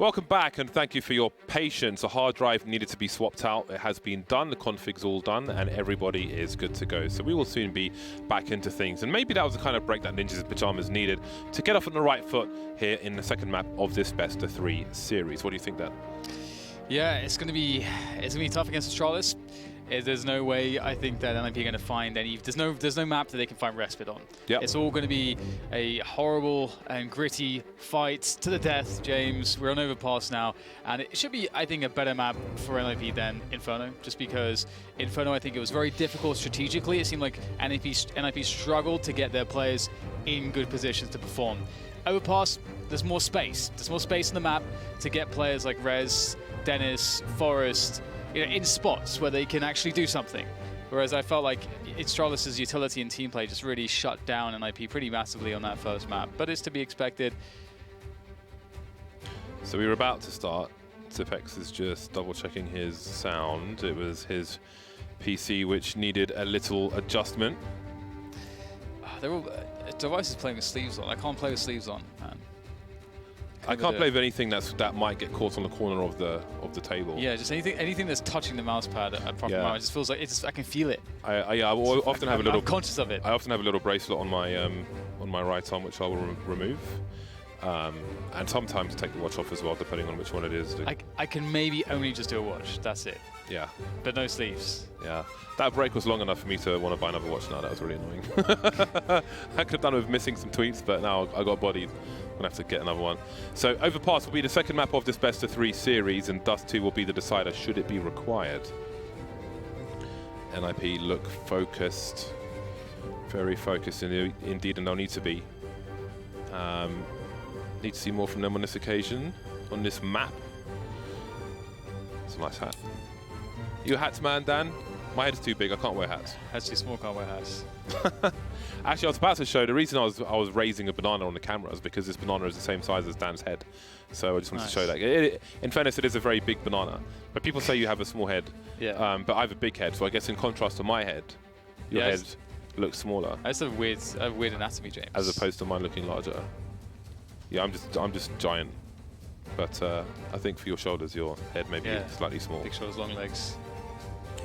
Welcome back, and thank you for your patience. A hard drive needed to be swapped out. It has been done, the config's all done, and everybody is good to go. So we will soon be back into things. And maybe that was the kind of break that Ninjas in Pyjamas needed to get off on the right foot here in the second map of this best of 3 series. What do you think, Dan? Yeah, it's gonna be tough against Astralis. There's no way I think that NiP are going to find any. There's no map that they can find respite on. Yep. It's all going to be a horrible and gritty fight to the death, James. We're on Overpass now, and it should be, I think, a better map for NiP than Inferno, just because Inferno, I think it was very difficult strategically. It seemed like NiP struggled to get their players in good positions to perform. Overpass, there's more space. There's more space in the map to get players like Rez, Dennis, Forrest, in spots where they can actually do something. Whereas I felt like Astralis' utility and team play just really shut down NiP pretty massively on that first map, but it's to be expected. So we were about to start. Zipex is just double checking his sound. It was his PC which needed a little adjustment. They're all devices playing with sleeves on. I can't play with sleeves on, man. I can't play with anything that might get caught on the corner of the table. Yeah, just anything that's touching the mouse pad at proper moment. It just feels like I can feel it. I often have a little. I'm conscious of it. I often have a little bracelet on my right arm, which I will remove, and sometimes take the watch off as well, depending on which one it is. I can maybe only just do a watch. That's it. Yeah. But no sleeves. Yeah. That break was long enough for me to want to buy another watch now. That was really annoying. I could have done with missing some tweets, but now I got bodied. I'm going to have to get another one. So Overpass will be the second map of this best of 3 series, and Dust 2 will be the decider should it be required. NiP look focused. Very focused indeed, and they'll need to be. Need to see more from them on this occasion, on this map. It's a nice hat. You a hats man, Dan? My head's too big, I can't wear hats. Head's too small, can't wear hats. Actually, I was about to show, the reason I was raising a banana on the camera is because this banana is the same size as Dan's head. So I just wanted to show that. In fairness, it is a very big banana. But people say you have a small head. Yeah. But I have a big head, so I guess in contrast to my head, your head looks smaller. That's a weird anatomy, James. As opposed to mine looking larger. Yeah, I'm just giant. But I think for your shoulders, your head may be slightly small. Big shoulders, long legs.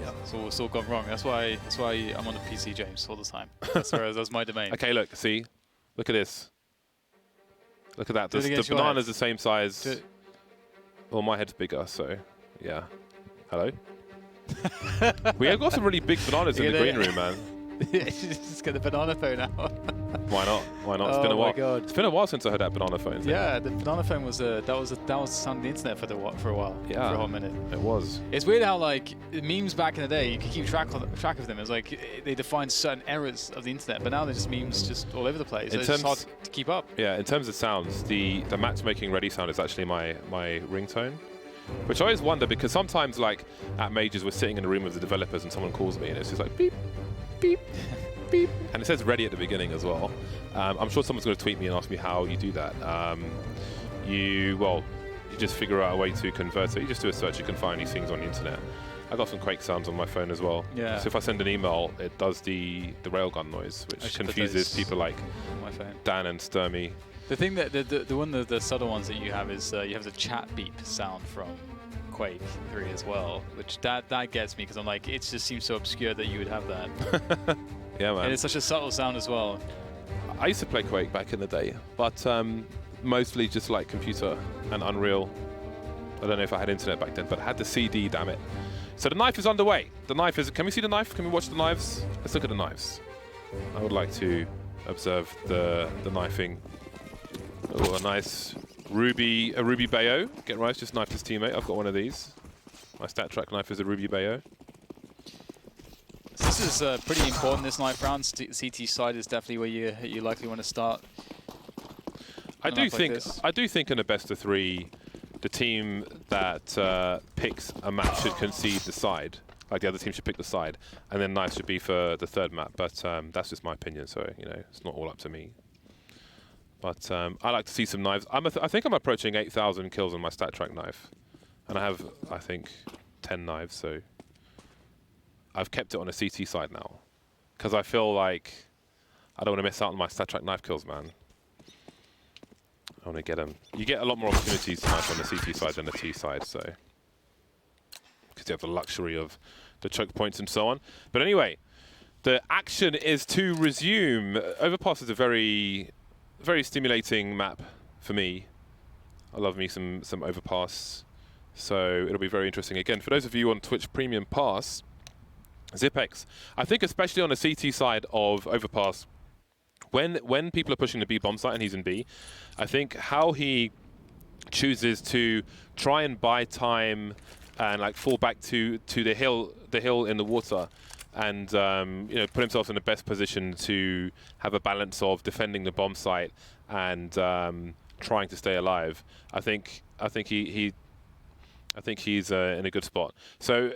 Yeah. It's all gone wrong. That's why I'm on the PC, James, all the time. That's my domain. Okay, look, see? Look at this. Look at that. The banana's the same size. Well, my head's bigger, so yeah. Hello? We have got some really big bananas in the green room, man. Just get the banana phone out. Why not? Why not? It's been a while. God. It's been a while since I heard that banana phone thing. Yeah, the banana phone was that was on the internet for a while. Yeah, for a whole minute. It was. It's weird how like memes back in the day you could keep track of them. It's like they defined certain eras of the internet, but now they're just memes just all over the place. It's just hard to keep up. Yeah, in terms of sounds, the matchmaking ready sound is actually my ringtone. Which I always wonder, because sometimes like at majors we're sitting in a room with the developers and someone calls me and it's just like beep, beep, beep. And it says ready at the beginning as well. I'm sure someone's going to tweet me and ask me how you do that. You just figure out a way to convert it. You just do a search, you can find these things on the internet. I got some Quake sounds on my phone as well. Yeah. So if I send an email, it does the railgun noise, which confuses people like Dan and Sturmy. The thing that the subtle ones that you have is you have the chat beep sound from Quake 3 as well, which that gets me because I'm like, it just seems so obscure that you would have that. Yeah, man. And it's such a subtle sound as well. I used to play Quake back in the day, but mostly just like computer and Unreal. I don't know if I had internet back then, but I had the CD, damn it. So the knife is underway. The knife is, can we see the knife? Can we watch the knives? Let's look at the knives. I would like to observe the knifing. Oh, a nice a Ruby Bayo. Get right, just knifed his teammate. I've got one of these. My stat track knife is a Ruby Bayo. This is pretty important, this knife round. CT side is definitely where you likely want to start. I do think in a best of 3, the team that picks a map should concede the side. Like the other team should pick the side, and then knife should be for the third map. But that's just my opinion, so it's not all up to me. But I like to see some knives. I think I'm approaching 8,000 kills on my stat track knife, and I have I think 10 knives. So I've kept it on a CT side now, because I feel like I don't want to miss out on my stat track knife kills, man. want to get him. You get a lot more opportunities tonight on the CT side than the T side, so because you have the luxury of the choke points and so on. But anyway, the action is to resume. Overpass is a very, very stimulating map for me. I love me some Overpass, so it'll be very interesting. Again, for those of you on Twitch Premium Pass, Zipex, I think especially on the CT side of Overpass, when people are pushing the B bomb site and he's in B, I think how he chooses to try and buy time and like fall back to the hill in the water, and you know, put himself in the best position to have a balance of defending the bomb site and trying to stay alive. I think he's in a good spot. So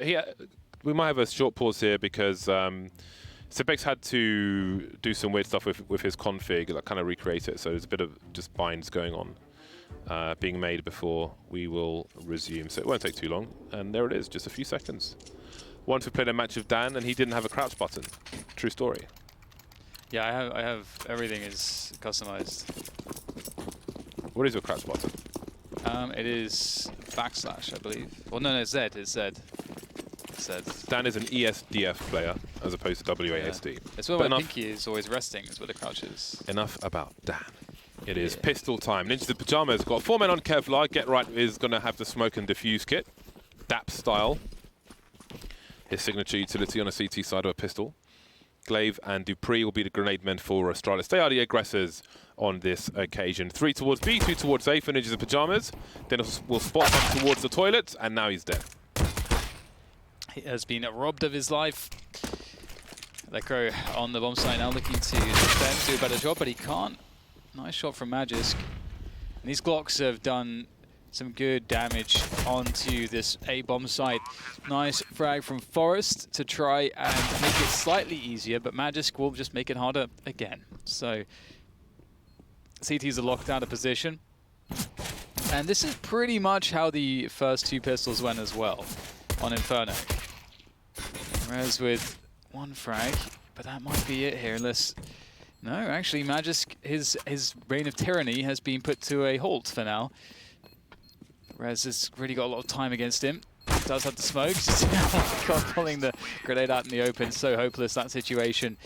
we might have a short pause here because Zipex had to do some weird stuff with his config, like kind of recreate it. So there's a bit of just binds going on, being made before we will resume. So it won't take too long. And there it is, just a few seconds. Once we played a match of Dan and he didn't have a crouch button. True story. Yeah, I have everything is customized. What is your crouch button? It is backslash, I believe. Well, no, it's Z. It's Z. Dan is an ESDF player as opposed to WASD. Yeah. It's where my pinky is always resting, is where the crouch is. Enough about Dan. It is pistol time. Ninja the Pajamas got 4 men on Kevlar. Get Right is going to have the smoke and diffuse kit. DAP style. His signature utility on a CT side of a pistol. Glaive and Dupree will be the grenade men for Astralis. They are the aggressors on this occasion. 3 towards B, 2 towards A for Ninjas the Pajamas. Then we'll spot him towards the toilet, and now he's dead. He has been robbed of his life. Lekro on the bomb site now, looking to defend, do a better job, but he can't. Nice shot from Magisk. And these Glocks have done some good damage onto this A bomb site. Nice frag from Forest to try and make it slightly easier, but Magisk will just make it harder again. So CT's are locked out of position. And this is pretty much how the first 2 pistols went as well on Inferno. Whereas with 1 frag, but that might be it here, unless... No, actually, Magisk, his reign of tyranny has been put to a halt for now. Rez has really got a lot of time against him. He does have the smoke. God, pulling the grenade out in the open. So hopeless, that situation.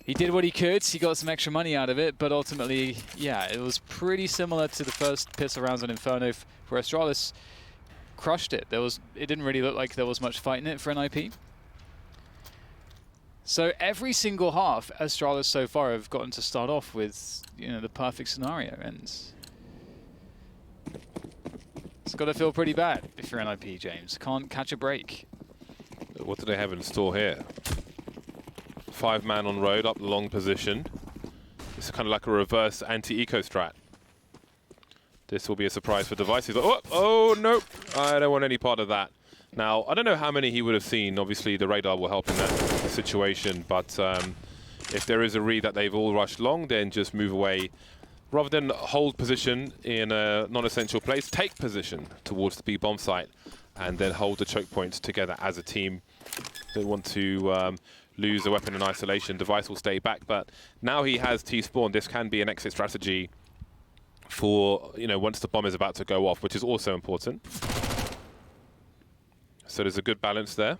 He did what he could. He got some extra money out of it. But ultimately, yeah, it was pretty similar to the first pistol rounds on Inferno for Astralis. Crushed it. It didn't really look like there was much fight in it for NiP. So every single half, Astralis so far have gotten to start off with, you know, the perfect scenario. And it's got to feel pretty bad if you're NiP, James. Can't catch a break. What do they have in store here? 5 man on road, up the long position. It's kind of like a reverse anti-eco strat. This will be a surprise for Devices. Oh, nope. I don't want any part of that. Now, I don't know how many he would have seen. Obviously, the radar will help in that situation. But if there is a read that they've all rushed long, then just move away. Rather than hold position in a non-essential place, take position towards the B bomb site and then hold the choke points together as a team. Don't want to lose a weapon in isolation. Device will stay back, but now he has T-spawn. This can be an exit strategy for, you know, once the bomb is about to go off, which is also important. So there's a good balance there.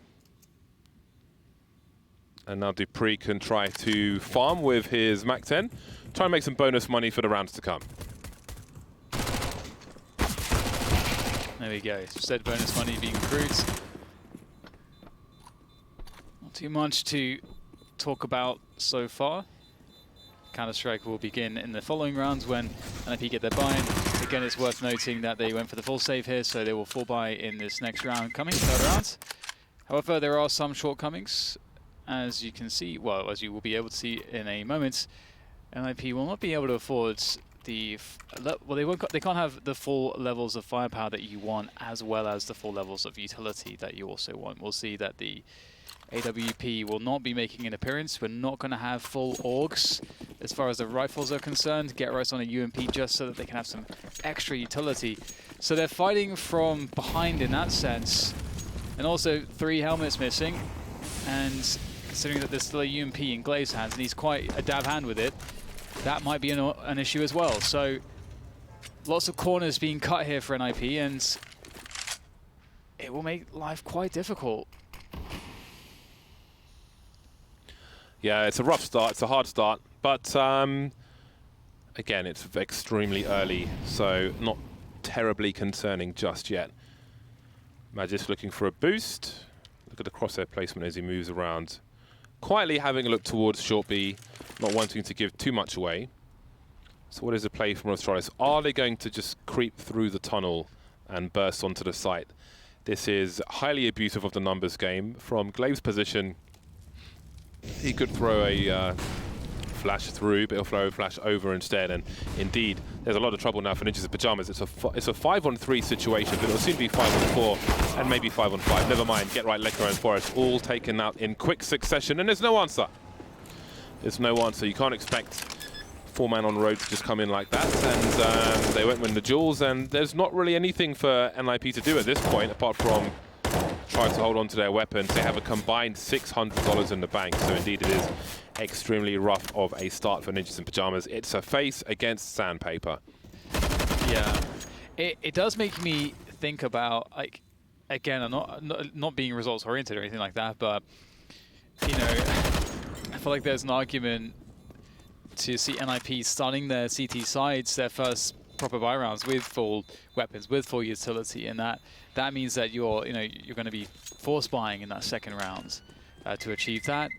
And now Dupree can try to farm with his Mac 10. Try and make some bonus money for the rounds to come. There we go. Said bonus money being accrued. Not too much to talk about so far. Counter-Strike will begin in the following rounds when NiP get their buy-in. Again, it's worth noting that they went for the full save here, so they will full buy in this next round coming, third round. However, there are some shortcomings, as you can see, well, as you will be able to see in a moment. NiP will not be able to afford the... Well, they can't have the full levels of firepower that you want, as well as the full levels of utility that you also want. We'll see that the AWP will not be making an appearance. We're not going to have full AUGs as far as the rifles are concerned. Get right on a UMP just so that they can have some extra utility. So they're fighting from behind in that sense. And also 3 helmets missing. And considering that there's still a UMP in Glaive's hands and he's quite a dab hand with it, that might be an issue as well. So lots of corners being cut here for NiP, and it will make life quite difficult. Yeah, it's a rough start. It's a hard start. But again, it's extremely early, so not terribly concerning just yet. Magic's looking for a boost. Look at the crosshair placement as he moves around. Quietly having a look towards short B, not wanting to give too much away. So what is the play from Astralis? Are they going to just creep through the tunnel and burst onto the site? This is highly abusive of the numbers game. From Glaive's position, he could throw a flash through, but he'll throw a flash over instead. And indeed, there's a lot of trouble now for Ninjas in Pyjamas. It's a 5-on-3 situation, but it'll soon be 5-on-4 and maybe 5-on-5. Never mind, Get Right, Lekr and Forest all taken out in quick succession, and there's no answer. There's no answer. You can't expect 4-man on road to just come in like that, and they won't win the duels, and there's not really anything for NiP to do at this point apart from try to hold on to their weapons. They have a combined $600 in the bank, so indeed it is extremely rough of a start for Ninjas in Pyjamas. It's a face against sandpaper. Yeah, it does make me think about, like, again, I'm not being results oriented or anything like that, but you know, I feel like there's an argument to see NiP starting their CT sides, their first proper buy rounds with full weapons, with full utility, and that means that you're going to be force buying in that second round to achieve that.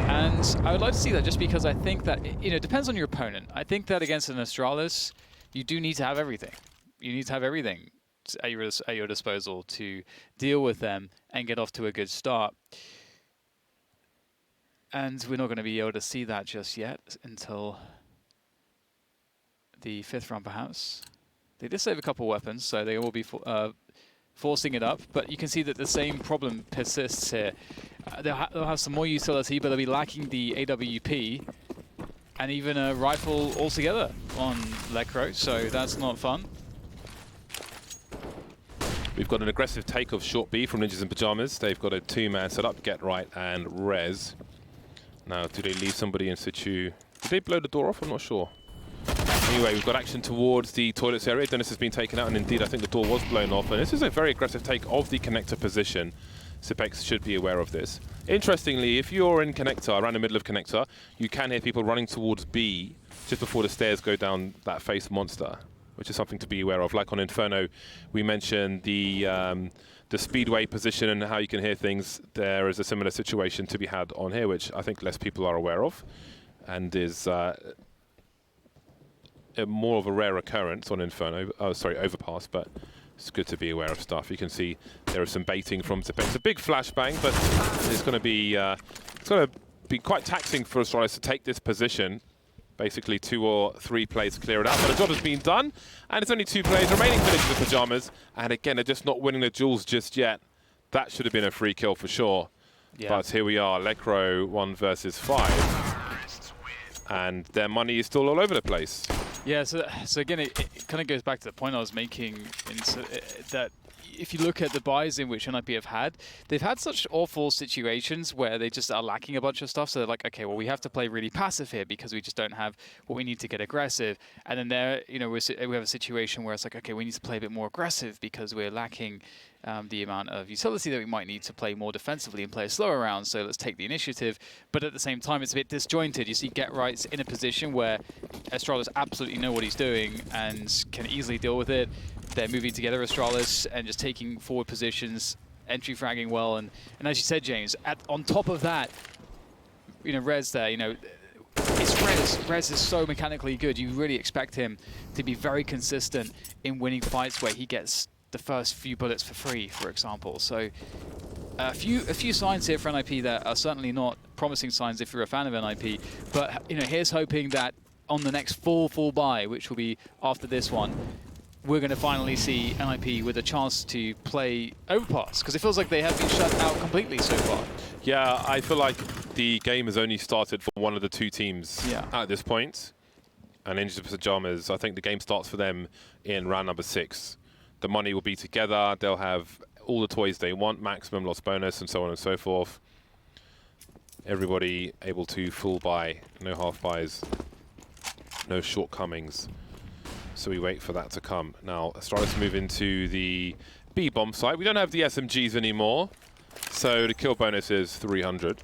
And I would like to see that, just because I think that it depends on your opponent. I think that against an Astralis, you do need to have everything. You need to have everything at your disposal to deal with them and get off to a good start. And we're not going to be able to see that just yet until the 5th round, perhaps. They did save a couple weapons, so they will be forcing it up. But you can see that the same problem persists here. They'll have some more utility, but they'll be lacking the AWP and even a rifle altogether on Lekr, so that's not fun. We've got an aggressive take of short B from Ninjas in Pyjamas. They've got a 2-man setup, Get Right and Rez. Now, do they leave somebody in situ? Did they blow the door off? I'm not sure. Anyway, we've got action towards the toilets area. Dennis has been taken out, and indeed, I think the door was blown off. And this is a very aggressive take of the connector position. Sipex should be aware of this. Interestingly, if you're in connector, around the middle of connector, you can hear people running towards B just before the stairs go down that face monster, which is something to be aware of. Like on Inferno, we mentioned the speedway position and how you can hear things. There is a similar situation to be had on here, which I think less people are aware of, and is more of a rare occurrence on Inferno. Oh, sorry, Overpass, but it's good to be aware of stuff. You can see there is some baiting from Sipex. It's a big flashbang, but it's going to be quite taxing for Astralis to take this position. Basically 2 or 3 plays to clear it out, but the job has been done, and it's only 2 plays remaining for Ninjas in Pyjamas, and again, they're just not winning the duels just yet. That should have been a free kill for sure. Yeah. But here we are, Lekr 1 versus 5, and their money is still all over the place. Yeah, so again, it kind of goes back to the point I was making, that if you look at the buys in which NiP have had, they've had such awful situations where they just are lacking a bunch of stuff. So they're like, okay, well, we have to play really passive here because we just don't have what we need to get aggressive. And then there, we have a situation where it's like, okay, we need to play a bit more aggressive because we're lacking the amount of utility that we might need to play more defensively and play a slower round. So let's take the initiative. But at the same time, it's a bit disjointed. You see Get Right's in a position where Astralis absolutely know what he's doing and can easily deal with it. They're moving together, Astralis, and just taking forward positions, entry fragging well, and as you said, James, on top of that, Rez there, it's Rez. Rez is so mechanically good. You really expect him to be very consistent in winning fights where he gets the first few bullets for free, for example. So a few signs here for NiP that are certainly not promising signs if you're a fan of NiP. But here's hoping that on the next full buy, which will be after this one, we're going to finally see NiP with a chance to play Overpass, because it feels like they have been shut out completely so far. Yeah, I feel like the game has only started for one of the 2 teams at this point. And Ninjas in Pyjamas, I think the game starts for them in round number 6. The money will be together. They'll have all the toys they want, maximum loss bonus, and so on and so forth. Everybody able to full buy, no half buys, no shortcomings. So we wait for that to come. Now, Astralis move into the B bomb site. We don't have the SMGs anymore, so the kill bonus is 300.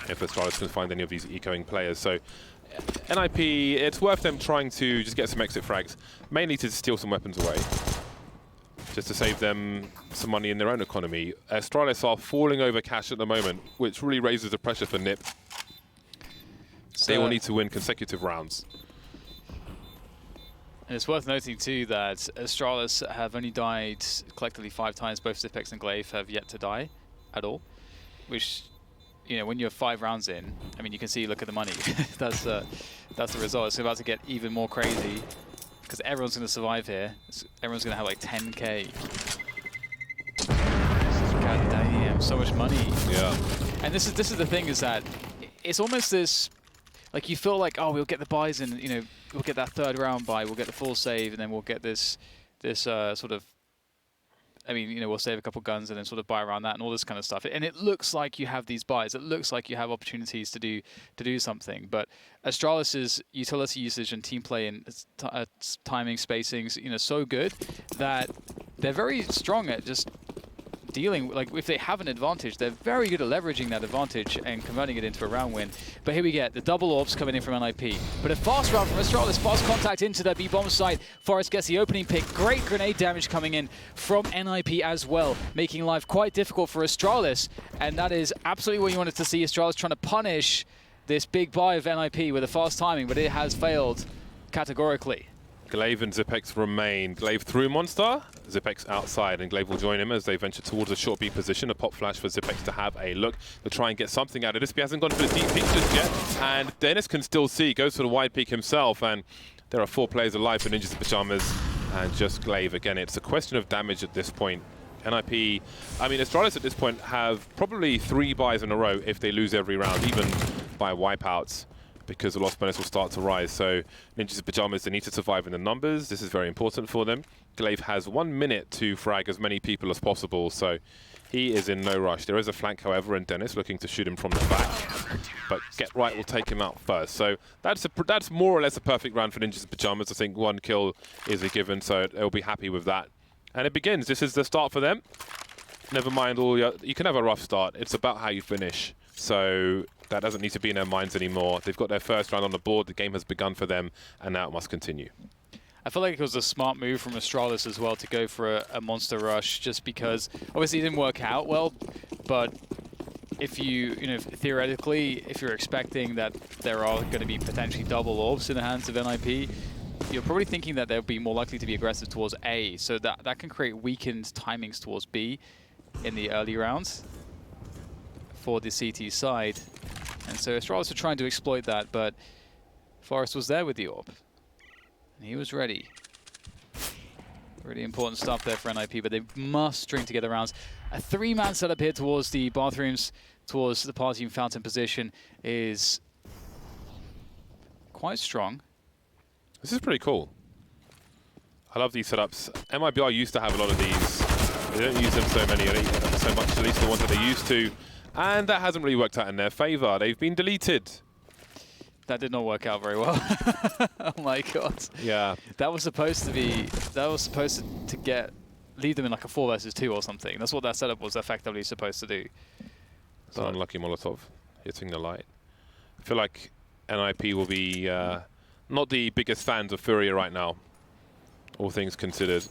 If Astralis can find any of these ecoing players. So NiP, it's worth them trying to just get some exit frags, mainly to steal some weapons away, just to save them some money in their own economy. Astralis are falling over cash at the moment, which really raises the pressure for NiP. So they will need to win consecutive rounds. And it's worth noting too that Astralis have only died collectively 5 times. Both Zipex and Glaive have yet to die at all, which, you know, when you're 5 rounds in, I mean, you can see, look at the money. that's the result. It's about to get even more crazy because everyone's going to survive here. Everyone's going to have like 10K. God damn, so much money. Yeah. And this is the thing, is that it's almost this, like, you feel like, oh, we'll get the buys in, you know, we'll get that 3rd round buy, we'll get the full save, and then we'll get this sort of, I mean, you know, we'll save a couple guns and then sort of buy around that and all this kind of stuff. And it looks like you have these buys. It looks like you have opportunities to do something. But Astralis's utility usage and team play and timing, spacings, you know, so good that they're very strong at just dealing, like, if they have an advantage, they're very good at leveraging that advantage and converting it into a round win. But here we get the double orbs coming in from NiP. But a fast round from Astralis, fast contact into the B-bomb site. Forest gets the opening pick. Great grenade damage coming in from NiP as well, making life quite difficult for Astralis. And that is absolutely what you wanted to see. Astralis trying to punish this big buy of NiP with a fast timing, but it has failed categorically. Glaive and Zipex remain. Glaive through Monster, Zipex outside, and Glaive will join him as they venture towards a short B position. A pop flash for Zipex to have a look to try and get something out of this. He hasn't gone for the deep peek just yet, and Dennis can still see, goes for the wide peek himself, and there are 4 players alive for Ninjas in Pajamas, and just Glaive. Again, it's a question of damage at this point. NiP, I mean, Astralis at this point have probably 3 buys in a row if they lose every round, even by wipeouts, because the loss bonus will start to rise. So Ninjas in Pajamas, they need to survive in the numbers. This is very important for them. Glaive has 1 minute to frag as many people as possible, so he is in no rush. There is a flank, however, and Dennis looking to shoot him from the back, but Get Right will take him out first. So that's more or less a perfect round for Ninjas in Pajamas. I think 1 kill is a given, so they'll be happy with that. And it begins. This is the start for them. Never mind all your, you can have a rough start. It's about how you finish. So that doesn't need to be in their minds anymore. They've got their first round on the board. The game has begun for them, and now it must continue. I feel like it was a smart move from Astralis as well to go for a monster rush, just because obviously it didn't work out well, but if you know, theoretically, if you're expecting that there are going to be potentially double orbs in the hands of NiP, you're probably thinking that they'll be more likely to be aggressive towards A, so that can create weakened timings towards B in the early rounds for the CT side. And so Astralis are trying to exploit that, but Forest was there with the orb. And he was ready. Really important stuff there for NiP, but they must string together rounds. A 3-man setup here towards the bathrooms, towards the party and fountain position is quite strong. This is pretty cool. I love these setups. MIBR used to have a lot of these. They don't use them so much, at least the ones that they used to. And that hasn't really worked out in their favor. They've been deleted. That did not work out very well. Oh my god. Yeah. That was supposed to leave them in like a 4 versus 2 or something. That's what that setup was effectively supposed to do. It's an unlucky Molotov hitting the light. I feel like NiP will be not the biggest fans of Furia right now, all things considered.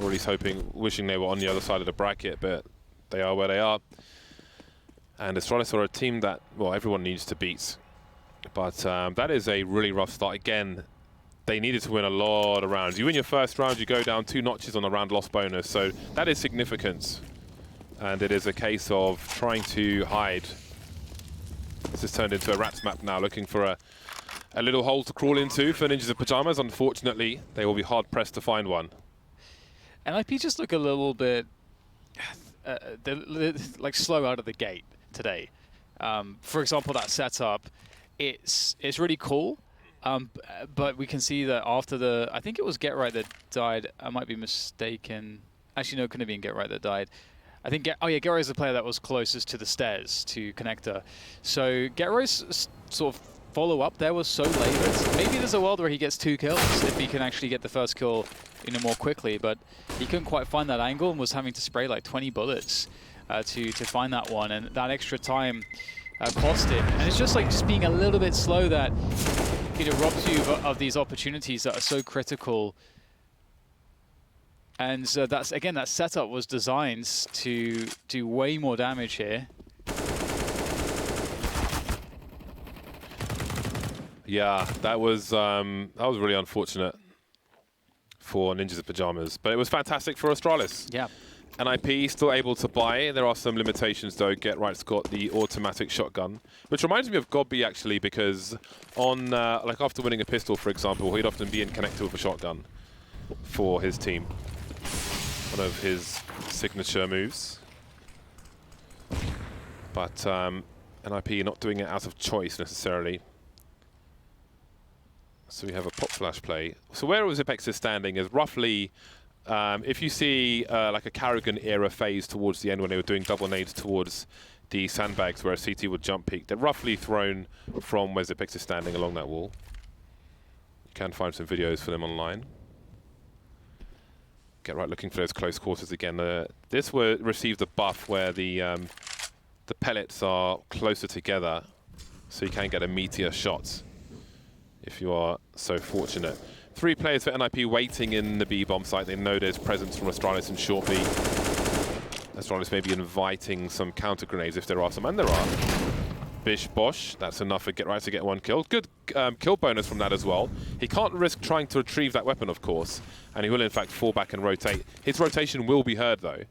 Or at least wishing they were on the other side of the bracket, but they are where they are. And Astralis are a team that, well, everyone needs to beat. But that is a really rough start. Again, they needed to win a lot of rounds. You win your first round, you go down 2 notches on the round loss bonus. So that is significant. And it is a case of trying to hide. This has turned into a rats map now, looking for a little hole to crawl into for Ninjas in Pajamas. Unfortunately, they will be hard-pressed to find one. NiP just look a little bit like slow out of the gate today. For example, that setup, it's really cool, but we can see that after I think it was Get Right that died. I might be mistaken. Actually, no, it couldn't have been Get Right that died. I think Get Right is the player that was closest to the stairs to connector. So Get Right's sort of follow-up there was so labored. Maybe there's a world where he gets 2 kills if he can actually get the first kill, you know, more quickly, but he couldn't quite find that angle and was having to spray like 20 bullets to find that one, and that extra time cost him. And it's just like just being a little bit slow that, you know, robs you of these opportunities that are so critical. And that's, again, that setup was designed to do way more damage here. Yeah, that was really unfortunate for Ninjas in Pajamas, but it was fantastic for Astralis. Yeah. NiP still able to buy. There are some limitations though. Get Right's got the automatic shotgun, which reminds me of Godby actually, because on like after winning a pistol, for example, he'd often be in connected with a shotgun for his team. One of his signature moves. But NiP not doing it out of choice necessarily. So we have a pop flash play. So where Zipex is standing is roughly, if you see like a Karrigan era phase towards the end when they were doing double nades towards the sandbags where a CT would jump peak, they're roughly thrown from where Zipex is standing along that wall. You can find some videos for them online. Get Right looking for those close quarters again. This received a buff where the pellets are closer together, so you can get a meteor shot if you are so fortunate. 3 players for NiP waiting in the B bomb site. They know there's presence from Astralis and short B. Astralis may be inviting some counter grenades if there are some, and there are. Bish Bosh, that's enough for Get Right to get 1 kill. Good kill bonus from that as well. He can't risk trying to retrieve that weapon, of course, and he will in fact fall back and rotate. His rotation will be heard though.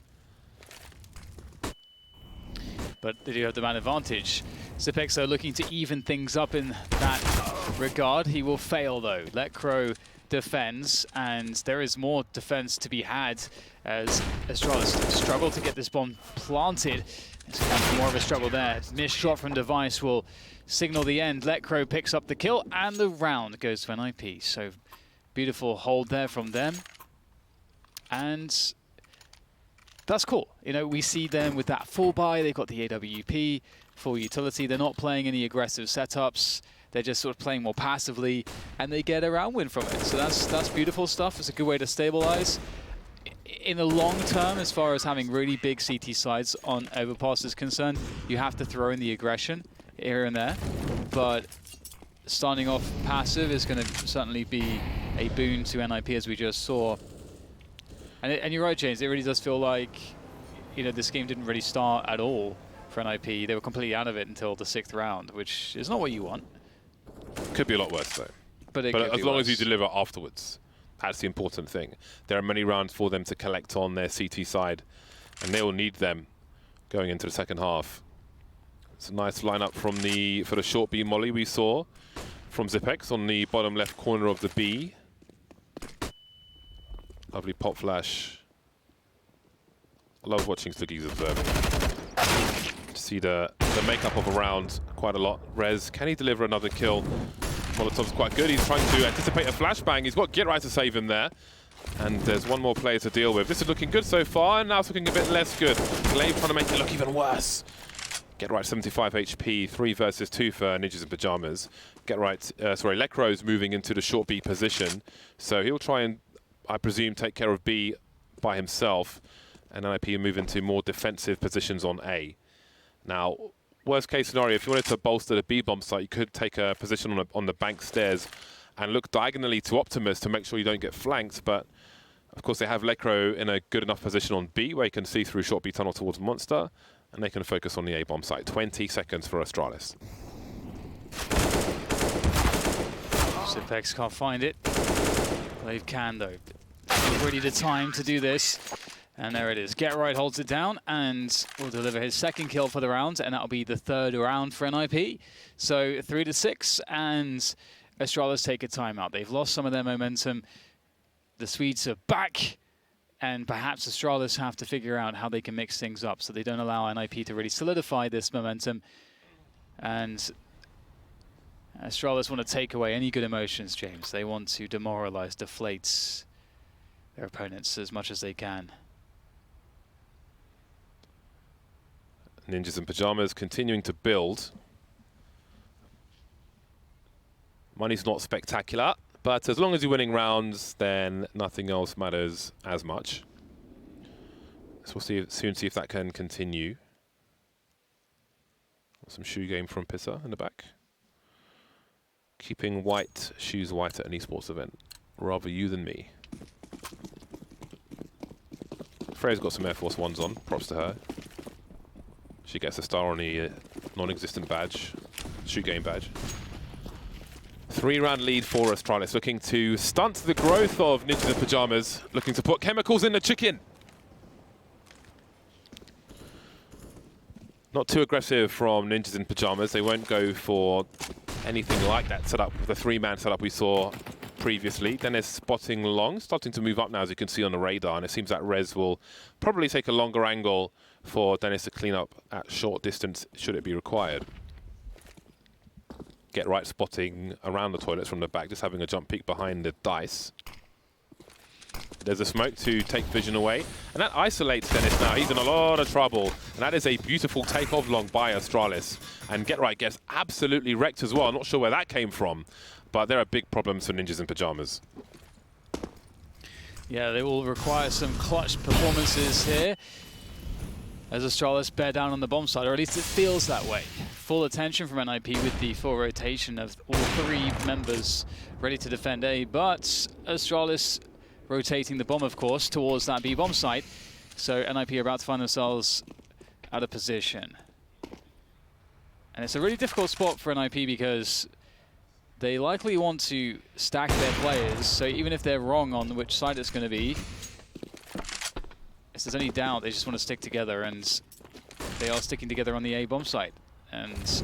But they do have the man advantage. Zipex though looking to even things up in that regard. He will fail though. Letcrow defends, and there is more defense to be had as Astralis struggle to get this bomb planted. It's going to be more of a struggle there. Missed shot from Device will signal the end. Letcrow picks up the kill, and the round goes to NiP. So beautiful hold there from them. And that's cool. You know, we see them with that full buy. They've got the AWP, full utility. They're not playing any aggressive setups. They're just sort of playing more passively, and they get a round win from it. So that's beautiful stuff. It's a good way to stabilize. In the long term, as far as having really big CT sides on Overpass is concerned, you have to throw in the aggression here and there. But starting off passive is going to certainly be a boon to NiP, as we just saw. And you're right, James, it really does feel like, you know, this game didn't really start at all for NiP. They were completely out of it until the 6th round, which is not what you want. Could be a lot worse though. But as long as you deliver afterwards, that's the important thing. There are many rounds for them to collect on their CT side, and they will need them going into the second half. It's a nice lineup for the short B molly we saw from Zipex on the bottom left corner of the B. Lovely pop flash. I love watching Sluggies observing. To see the makeup of a round quite a lot. Rez, can he deliver another kill? Molotov's quite good. He's trying to anticipate a flashbang. He's got Get Right to save him there. And there's one more player to deal with. This is looking good so far, and now it's looking a bit less good. Glaive trying to make it look even worse. Get Right 75 HP, 3 versus 2 for Ninjas in Pajamas. Get Right, Lecrow's moving into the short B position. So he'll try and, I presume, take care of B by himself. And NiP move into more defensive positions on A. Now, worst case scenario, if you wanted to bolster the B bomb site, you could take a position on the bank stairs and look diagonally to Optimus to make sure you don't get flanked. But of course, they have Lecrow in a good enough position on B where you can see through short B tunnel towards Monster, and they can focus on the A bomb site. 20 seconds for Astralis. Zipex can't find it. Glaive can though. Really the time to do this. And there it is. Get Right holds it down and will deliver his 2nd kill for the round, and that'll be the 3rd round for NiP. So 3-6, and Astralis take a timeout. They've lost some of their momentum. The Swedes are back, and perhaps Astralis have to figure out how they can mix things up so they don't allow NiP to really solidify this momentum. And Astralis want to take away any good emotions, James. They want to demoralize, deflate their opponents as much as they can. Ninjas in Pajamas continuing to build. Money's not spectacular, but as long as you're winning rounds, then nothing else matters as much. So we'll soon see if that can continue. Some shoe game from Pissa in the back. Keeping white shoes white at an esports event. Rather you than me. Freya's got some Air Force Ones on. Props to her. She gets a star on the non-existent badge. Shoe game badge. 3-round lead for Astralis, looking to stunt the growth of Ninjas in Pyjamas, looking to put chemicals in the chicken. Not too aggressive from Ninjas in Pyjamas. They won't go for anything like that setup, the 3-man setup we saw previously. Dennis spotting long, starting to move up now, as you can see on the radar, and it seems that Rez will probably take a longer angle for Dennis to clean up at short distance, should it be required. Get right spotting around the toilets from the back, just having a jump peek behind the dice. There's a smoke to take vision away, and that isolates Dennis now. He's in a lot of trouble, and that is a beautiful takeoff long by Astralis. And Get Right gets absolutely wrecked as well. Not sure where that came from, but there are big problems for Ninjas in Pyjamas. Yeah, they will require some clutch performances here as Astralis bear down on the bomb side, or at least it feels that way. Full attention from NiP with the full rotation of all 3 members ready to defend A, but Astralis rotating the bomb, of course, towards that B bomb site. So NiP are about to find themselves out of position. And it's a really difficult spot for NiP because they likely want to stack their players, so even if they're wrong on which side it's going to be, if there's any doubt, they just want to stick together, and they are sticking together on the A bomb site. And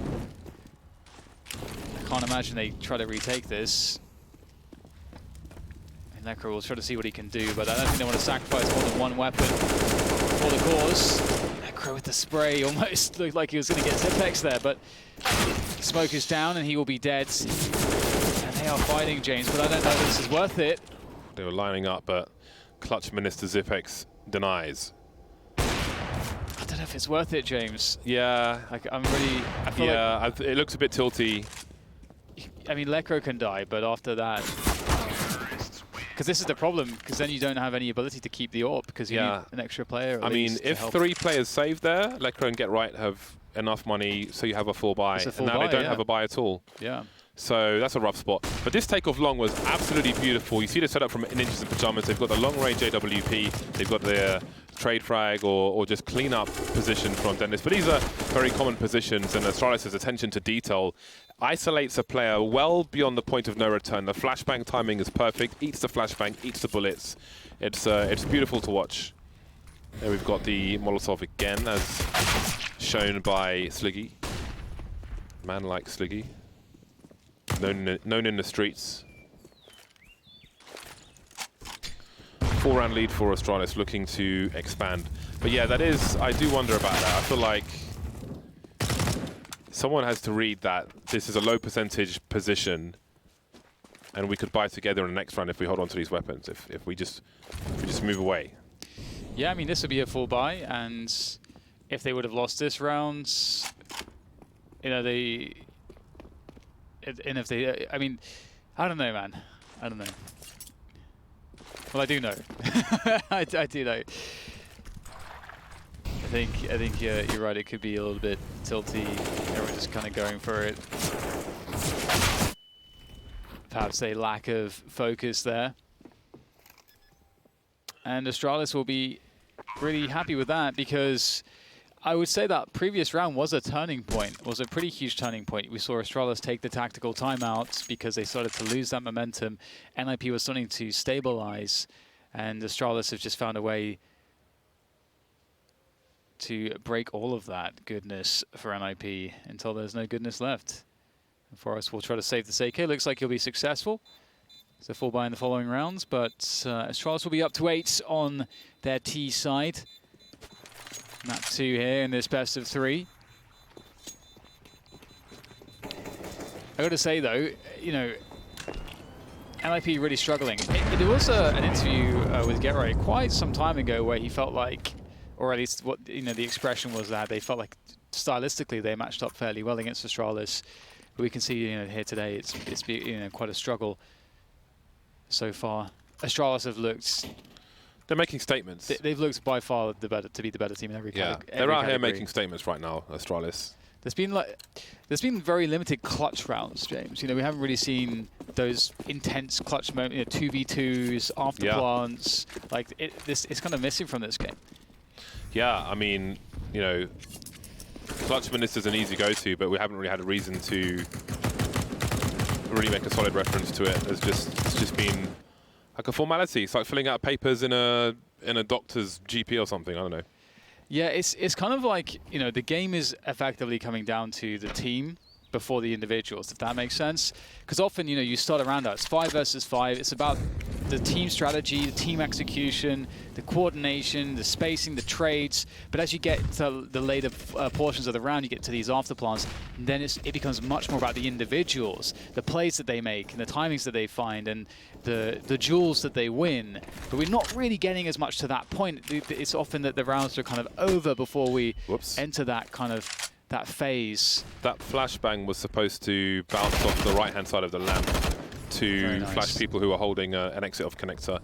I can't imagine they try to retake this. And Lekra will try to see what he can do, but I don't think they want to sacrifice more than one weapon for the cause. Lekra with the spray almost looked like he was going to get Zipex there, but smoke is down and he will be dead. And they are fighting, James, but I don't know if this is worth it. They were lining up, but Clutch Minister Zipex denies. I don't know if it's worth it, James. Yeah. Like, I feel like it looks a bit tilty. I mean, Lekra can die, but after that, because this is the problem, because then you don't have any ability to keep the AWP because you need an extra player. I mean, if 3 players save there, Lekra and Get Right have enough money, so you have a full buy. And now they don't have a buy at all. Yeah. So that's a rough spot. But this takeoff long was absolutely beautiful. You see the setup from Ninjas in Pyjamas. They've got the long range AWP. They've got their trade frag or just clean up position from Dennis. But these are very common positions, and Astralis' attention to detail isolates a player well beyond the point of no return. The flashbang timing is perfect. Eats the flashbang, eats the bullets. It's beautiful to watch. There we've got the Molotov again, as shown by Sliggy. Man like Sliggy. Known in the streets. 4-round lead for Astralis, looking to expand. But yeah, I do wonder about that. I feel like someone has to read that this is a low percentage position, and we could buy together in the next round if we hold on to these weapons, if we just move away. Yeah, I mean, this would be a full buy, and if they would have lost this round, you know, and if they, I mean, I don't know, man. I don't know. Well, I do know. I do know. I think you're right. It could be a little bit tilty. Everyone's just kind of going for it. Perhaps a lack of focus there. And Astralis will be really happy with that, because I would say that previous round was a turning point, was a pretty huge turning point. We saw Astralis take the tactical timeout because they started to lose that momentum. NiP was starting to stabilize, and Astralis have just found a way to break all of that goodness for NiP until there's no goodness left. And Forrest will try to save the CK. Looks like he'll be successful. It's a full buy in the following rounds, but Astralis will be up to 8 on their T side. Map 2 here in this best of 3. I got to say though, you know, NiP really struggling. There was an interview with Get Right quite some time ago where he felt like, or at least what the expression was that they felt like stylistically they matched up fairly well against Astralis. But we can see, you know, here today it's been, you know, quite a struggle so far. Astralis have looked. They're making statements. They've looked by far to be the better team in every category. They're out here making statements right now, Astralis. There's been very limited clutch rounds, James. You know, we haven't really seen those intense clutch moments, you know, 2v2s, after plants. Like it's kind of missing from this game. Yeah, I mean, you know, clutch minutes is an easy go-to, but we haven't really had a reason to really make a solid reference to it. It's just been like a formality. It's like filling out papers in a doctor's GP or something. I don't know. Yeah, it's kind of like, you know, the game is effectively coming down to the team before the individuals, if that makes sense. Because often, you know, you start around it's 5 versus 5. It's about the team strategy, the team execution, the coordination, the spacing, the trades. But as you get to the later portions of the round, you get to these afterplants, and then it becomes much more about the individuals, the plays that they make, and the timings that they find, and the duels that they win. But we're not really getting as much to that point. It's often that the rounds are kind of over before we enter that kind of that phase. That flashbang was supposed to bounce off the right-hand side of the lamp to flash people who are holding an exit off connector.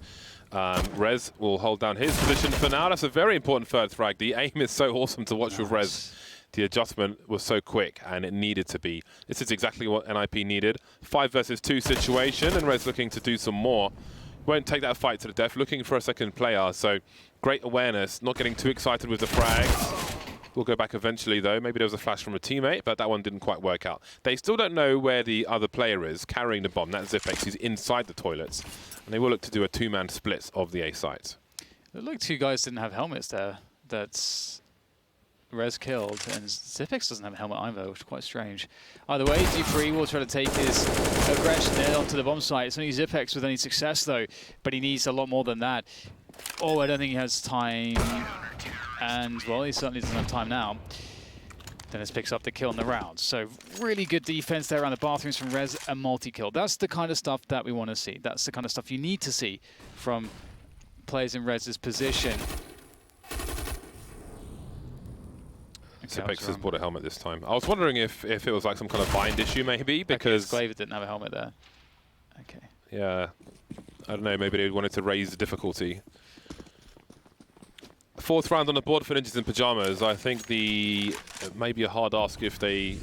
Rez will hold down his position for now. That's a very important third frag. The aim is so awesome to watch with Rez. The adjustment was so quick, and it needed to be. This is exactly what NiP needed. 5 versus 2 situation, and Rez looking to do some more. Won't take that fight to the death, looking for a second player. So great awareness, not getting too excited with the frags. We'll go back eventually, though. Maybe there was a flash from a teammate, but that one didn't quite work out. They still don't know where the other player is carrying the bomb. That's Zipex. He's inside the toilets. And they will look to do a 2-man split of the A site. It looked 2 guys didn't have helmets there. That's Rez killed, and Zipex doesn't have a helmet either, which is quite strange. Either way, D3 will try to take his aggression there onto the bomb site. It's only Zipex with any success, though, but he needs a lot more than that. Oh, I don't think he has time. And, well, he certainly doesn't have time now. Dennis picks up the kill in the round. So really good defense there around the bathrooms from Rez, a multi-kill. That's the kind of stuff that we want to see. That's the kind of stuff you need to see from players in Rez's position. Zipex has bought a helmet this time. I was wondering if it was like some kind of bind issue, maybe, because... Okay, Glaver didn't have a helmet there. Okay. Yeah. I don't know, maybe they wanted to raise the difficulty. 4th round on the board for Ninjas in Pyjamas. I think it may be a hard ask if they,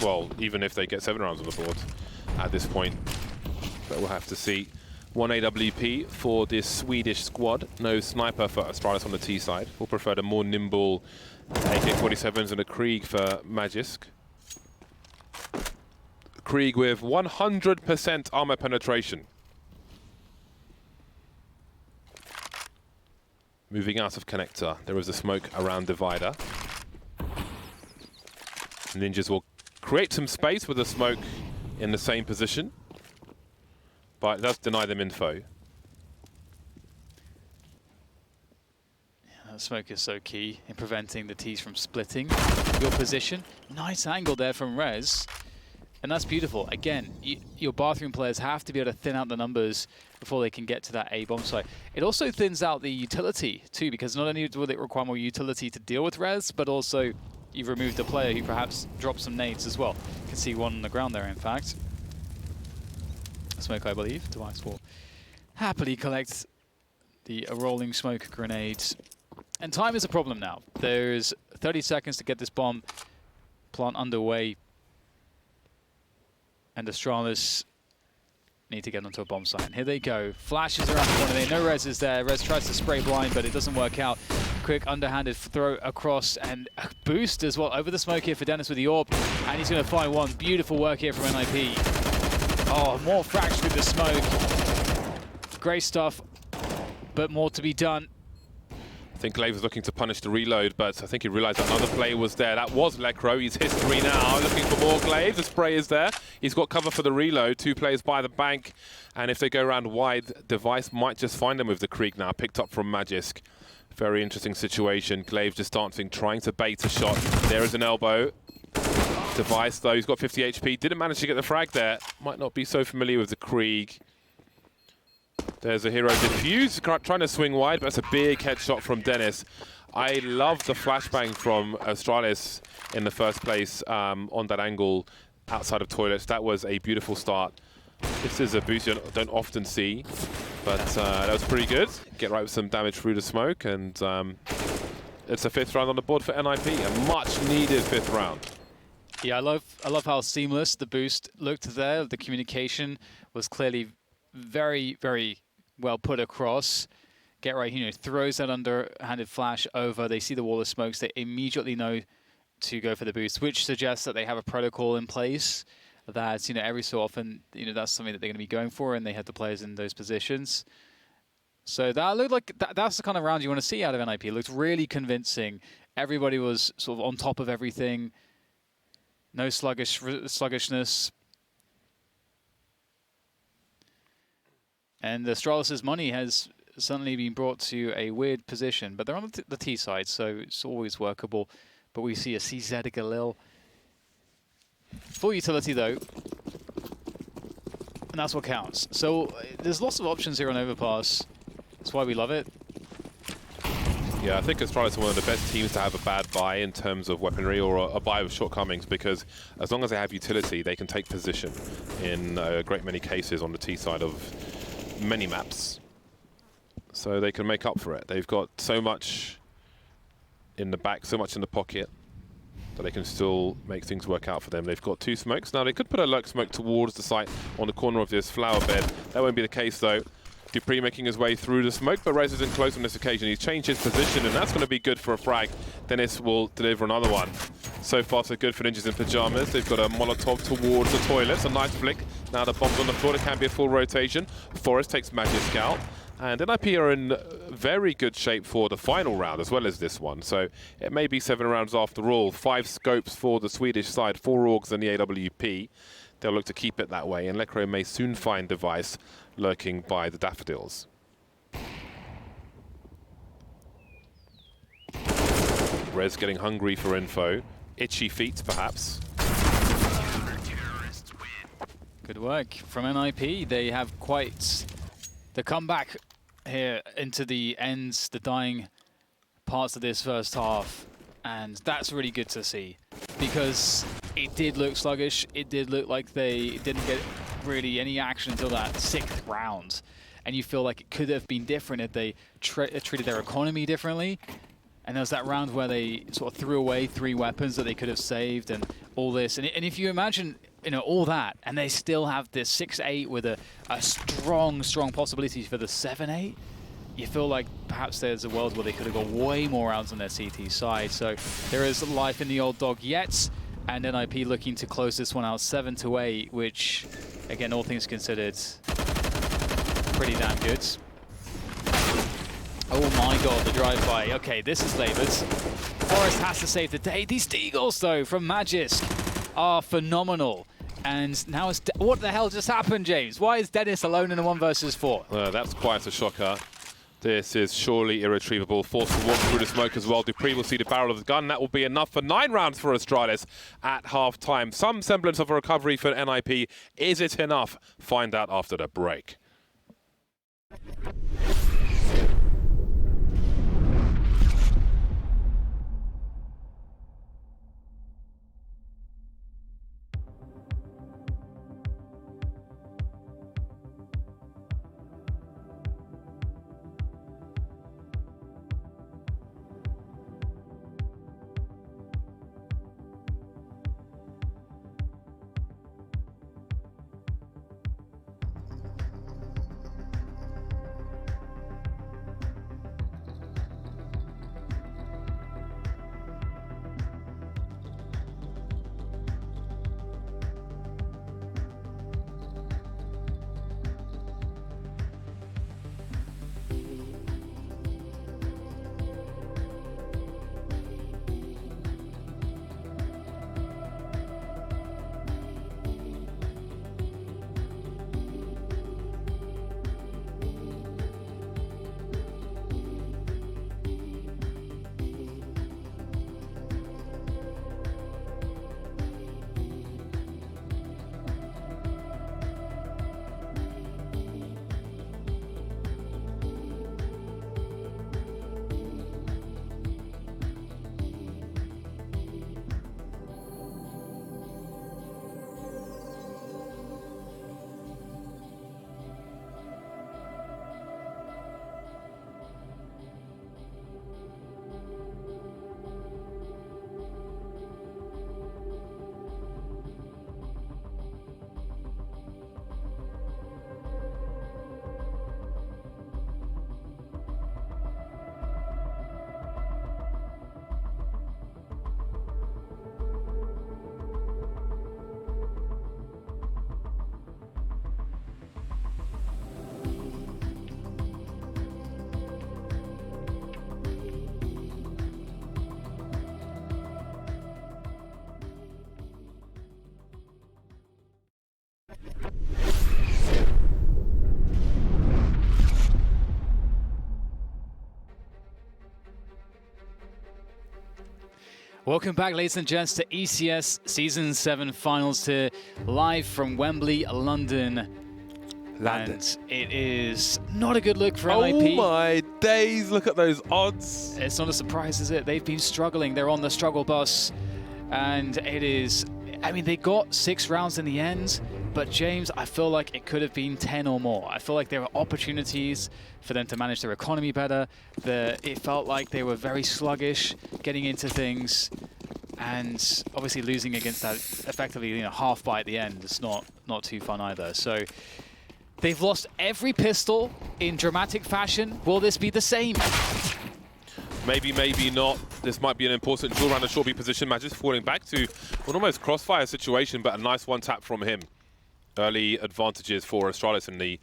well, even if they get 7 rounds on the board at this point. But we'll have to see. 1 AWP for this Swedish squad. No sniper for Astralis on the T side. We'll prefer the more nimble AK-47s and a Krieg for Magisk. Krieg with 100% armor penetration. Moving out of connector, there is a smoke around divider. Ninjas will create some space with the smoke in the same position, but it does deny them info. Yeah, that smoke is so key in preventing the T's from splitting your position. Nice angle there from Rez. And that's beautiful. Again, your bathroom players have to be able to thin out the numbers before they can get to that A bomb site. It also thins out the utility too, because not only will it require more utility to deal with Rez, but also you've removed a player who perhaps dropped some nades as well. You can see one on the ground there, in fact. Smoke, I believe. Device will happily collect the rolling smoke grenades. And time is a problem now. There's 30 seconds to get this bomb plant underway. And Astralis need to get onto a bomb site. And here they go. Flashes around the corner. They know Rez is there. Rez tries to spray blind, but it doesn't work out. Quick underhanded throw across and a boost as well over the smoke here for Dennis with the AWP. And he's going to find one. Beautiful work here from NiP. Oh, more frags through the smoke. Great stuff, but more to be done. I think Glaive was looking to punish the reload, but I think he realized another player was there. That was Lecro. He's history now, looking for more Glaive. The spray is there. He's got cover for the reload. 2 players by the bank, and if they go around wide, Device might just find them with the Krieg now, picked up from Magisk. Very interesting situation. Glaive just dancing, trying to bait a shot. There is an elbow. Device, though, he's got 50 HP. Didn't manage to get the frag there. Might not be so familiar with the Krieg. There's a hero defuse, trying to swing wide, but that's a big headshot from Dennis. I love the flashbang from Astralis in the first place on that angle. outside of toilets. That was a beautiful start. This is a boost you don't often see, but that was pretty good. Get right with some damage through the smoke, and it's a 5th round on the board for NiP, a much-needed 5th round. Yeah, I love how seamless the boost looked there. The communication was clearly very, very well put across. Get right, throws that underhanded flash over. They see the wall of smokes. They immediately know to go for the boost, which suggests that they have a protocol in place that, every so often, that's something that they're going to be going for, and they have the players in those positions. So that looked like that's the kind of round you want to see out of NiP. It looked really convincing. Everybody was sort of on top of everything. No sluggishness. And Astralis' money has suddenly been brought to a weird position, but they're on the T side, so it's always workable. But we see a CZ Galil. Full utility, though. And that's what counts. So there's lots of options here on Overpass. That's why we love it. Yeah, I think Astralis are one of the best teams to have a bad buy in terms of weaponry, or a buy with shortcomings, because as long as they have utility, they can take position in a great many cases on the T side of many maps. So they can make up for it. They've got so much in the back, so much in the pocket, that they can still make things work out for them. They've got 2 smokes. Now, they could put a lurk smoke towards the site on the corner of this flower bed. That won't be the case, though. dupreeh making his way through the smoke, but Rez isn't close on this occasion. He's changed his position, and that's going to be good for a frag. Dennis will deliver another one. So far, so good for Ninjas in Pyjamas. They've got a Molotov towards the toilets, a nice flick. Now the bomb's on the floor, it can be a full rotation. Forest takes Magic Scout. And NiP are in very good shape for the final round as well as this one. So it may be 7 rounds after all. 5 scopes for the Swedish side, 4 Augs and the AWP. They'll look to keep it that way, and Lekro may soon find Device lurking by the Daffodils. Rez getting hungry for info. Itchy feet, perhaps. Good work from NiP. They have quite the comeback here into the ends, the dying parts of this first half. And that's really good to see, because it did look sluggish. It did look like they didn't get really any action until that 6th round. And you feel like it could have been different if they treated their economy differently. And there was that round where they sort of threw away 3 weapons that they could have saved and all this. And if you imagine, all that, and they still have this 6-8 with a strong possibility for the 7-8, you feel like perhaps there's a world where they could have got way more rounds on their CT side. So there is life in the old dog yet, and NiP looking to close this one out 7-8, which, again, all things considered, pretty damn good. Oh my god, the drive-by. Okay, this is laboured. Forest has to save the day. These Deagles, though, from Magisk are phenomenal. And now it's... What the hell just happened, James? Why is Dennis alone in a 1 versus 4? That's quite a shocker. This is surely irretrievable. Forced to walk through the smoke as well. dupreeh will see the barrel of the gun. That will be enough for 9 rounds for Astralis at half-time. Some semblance of a recovery for NiP. Is it enough? Find out after the break. Welcome back, ladies and gents, to ECS Season 7 Finals here, live from Wembley, London. And it is not a good look for NiP. Oh my days, look at those odds. It's not a surprise, is it? They've been struggling. They're on the struggle bus. And it is, I mean, they got 6 rounds in the end. But James, I feel like it could have been 10 or more. I feel like there were opportunities for them to manage their economy better. It felt like they were very sluggish getting into things. And obviously losing against that effectively, half by at the end is not too fun either. So they've lost every pistol in dramatic fashion. Will this be the same? Maybe, maybe not. This might be an important duel around the short B position. Magic falling back to an almost crossfire situation, but a nice one tap from him. Early advantages for Astralis in the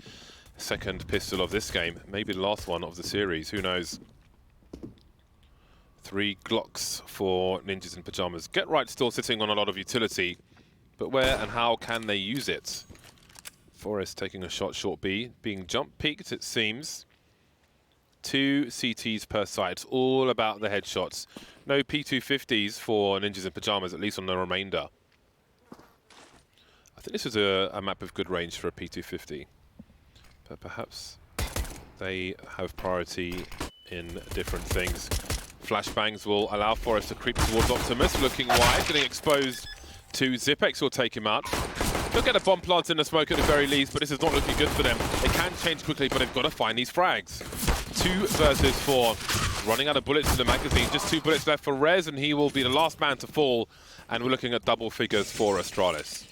second pistol of this game. Maybe the last one of the series, who knows. 3 Glocks for Ninjas in Pyjamas. Get Right still sitting on a lot of utility, but where and how can they use it? Forest taking a shot, short B, being jump peaked, it seems. 2 CTs per side. It's all about the headshots. No P250s for Ninjas in Pyjamas, at least on the remainder. I think this is a map of good range for a P250, but perhaps they have priority in different things. Flashbangs will allow Forest to creep towards Optimus, looking wide, getting exposed to Zipex will take him out. They'll get a bomb plant in the smoke at the very least, but this is not looking good for them. They can change quickly, but they've got to find these frags. 2 versus 4. Running out of bullets in the magazine. Just 2 bullets left for Rez, and he will be the last man to fall. And we're looking at double figures for Astralis.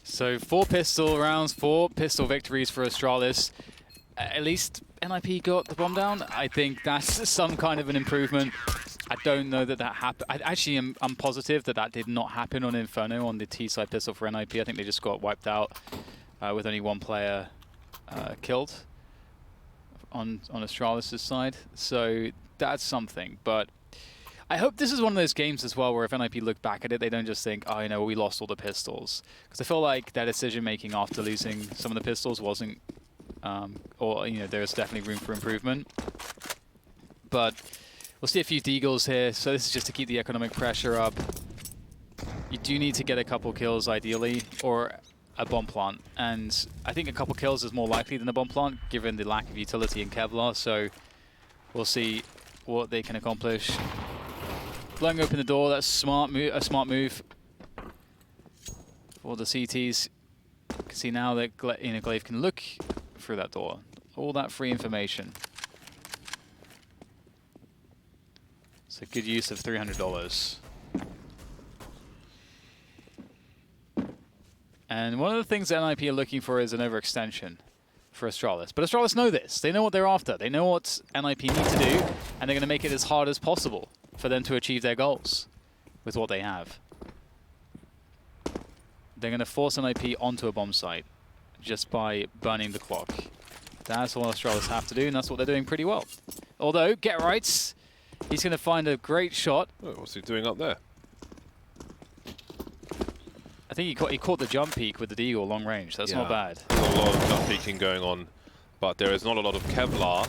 So 4 pistol rounds, 4 pistol victories for Astralis. At least NiP got the bomb down. I think that's some kind of an improvement. I don't know that happened. I'm positive that did not happen on Inferno on the T-side pistol for NiP. I think they just got wiped out with only 1 player killed on Astralis' side. So that's something. But I hope this is one of those games as well where if NiP look back at it, they don't just think, oh, we lost all the pistols. Because I feel like their decision-making after losing some of the pistols wasn't, there's definitely room for improvement. But we'll see a few deagles here. So this is just to keep the economic pressure up. You do need to get a couple kills ideally, or a bomb plant. And I think a couple kills is more likely than a bomb plant, given the lack of utility in Kevlar. So we'll see what they can accomplish. Blowing open the door, that's a smart move for the CTs. You can see now that Glaive can look through that door. All that free information. It's a good use of $300. And one of the things that NiP are looking for is an overextension for Astralis. But Astralis know this. They know what they're after. They know what NiP need to do, and they're going to make it as hard as possible for them to achieve their goals with what they have. They're going to force NiP onto a bomb site just by burning the clock. That's all Astralis have to do, and that's what they're doing pretty well. Although, Get Rights, he's going to find a great shot. Oh, what's he doing up there? I think he caught the jump peak with the Deagle long range. That's not bad. There's a lot of jump peeking going on, but there is not a lot of Kevlar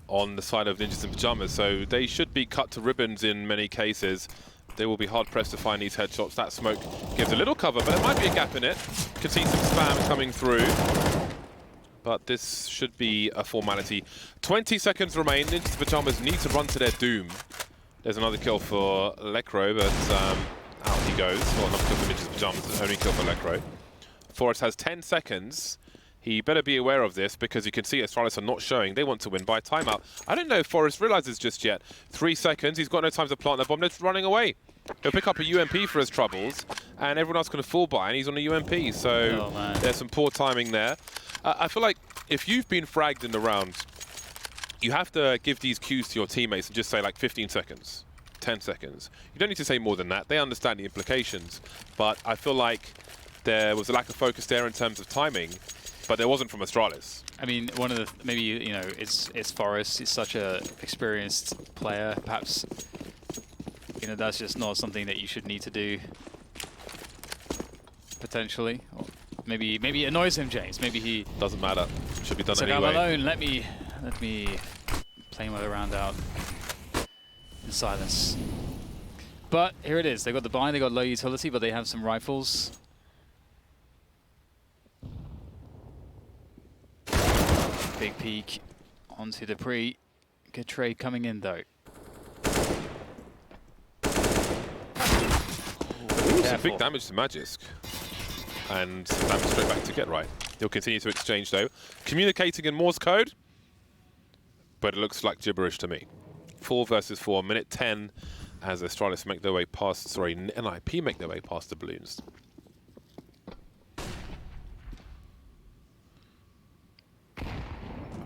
on the side of Ninjas in Pyjamas, so they should be cut to ribbons in many cases. They will be hard-pressed to find these headshots. That smoke gives a little cover, but there might be a gap in it. You can see some spam coming through, but this should be a formality. 20 seconds remain. Ninjas in Pyjamas need to run to their doom. There's another kill for Lecro, but out he goes. Well, another kill for Ninjas in Pyjamas, only kill for Lecro. Forrest has 10 seconds. He better be aware of this because you can see Astralis are not showing. They want to win by timeout. I don't know if Forrest realizes just yet. 3 seconds. He's got no time to plant the bomb. They're running away. He'll pick up a UMP for his troubles, and everyone else going to fall by, and he's on a UMP. So there's some poor timing there. I feel like if you've been fragged in the round, you have to give these cues to your teammates and just say like 15 seconds, 10 seconds. You don't need to say more than that. They understand the implications. But I feel like there was a lack of focus there in terms of timing. But there wasn't from Astralis. I mean, one of the maybe it's Forrest. He's such a experienced player. Perhaps that's just not something that you should need to do. Potentially, or maybe it annoys him, James. Maybe he doesn't matter. Should be done anyway. I'm alone. Let me play my round out in silence. But here it is. They got the buy, they got low utility, but they have some rifles. Big peek onto the pre. Good trade coming in though. Some big damage to Magisk. And damage straight back to Get Right. He'll continue to exchange though. Communicating in Morse code, but it looks like gibberish to me. 4 versus 4, minute 10 as Astralis make their way past, sorry, NiP make their way past the balloons.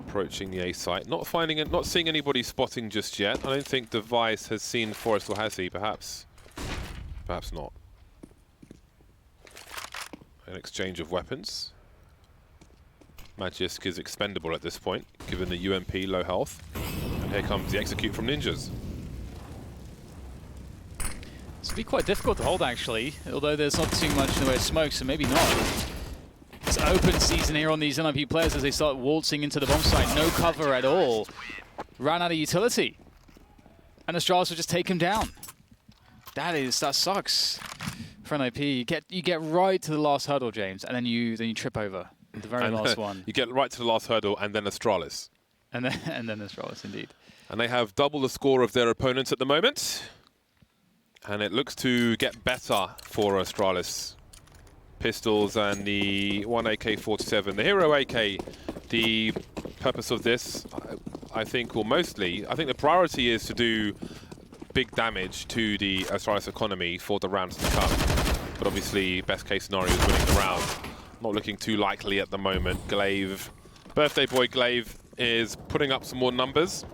Approaching the A site, not finding it, not seeing anybody spotting just yet. I don't think Device has seen Forest, or has he? Perhaps not. An exchange of weapons. Magisk is expendable at this point, given the UMP low health. And here comes the execute from Ninjas. This will be quite difficult to hold actually, although there's not too much in the way of smoke, so maybe not. It's open season here on these NiP players as they start waltzing into the bomb site. No cover at all. Ran out of utility. And Astralis will just take him down. That sucks for NiP. You get right to the last hurdle, James, and then you trip over the very last one. You get right to the last hurdle and then Astralis. And then Astralis, indeed. And they have double the score of their opponents at the moment. And it looks to get better for Astralis. Pistols and the 1 AK-47. The Hero AK, the purpose of this, I think, well, mostly, I think the priority is to do big damage to the Astralis economy for the rounds to come. But obviously, best case scenario is winning the round. Not looking too likely at the moment. Glaive, birthday boy Glaive, is putting up some more numbers.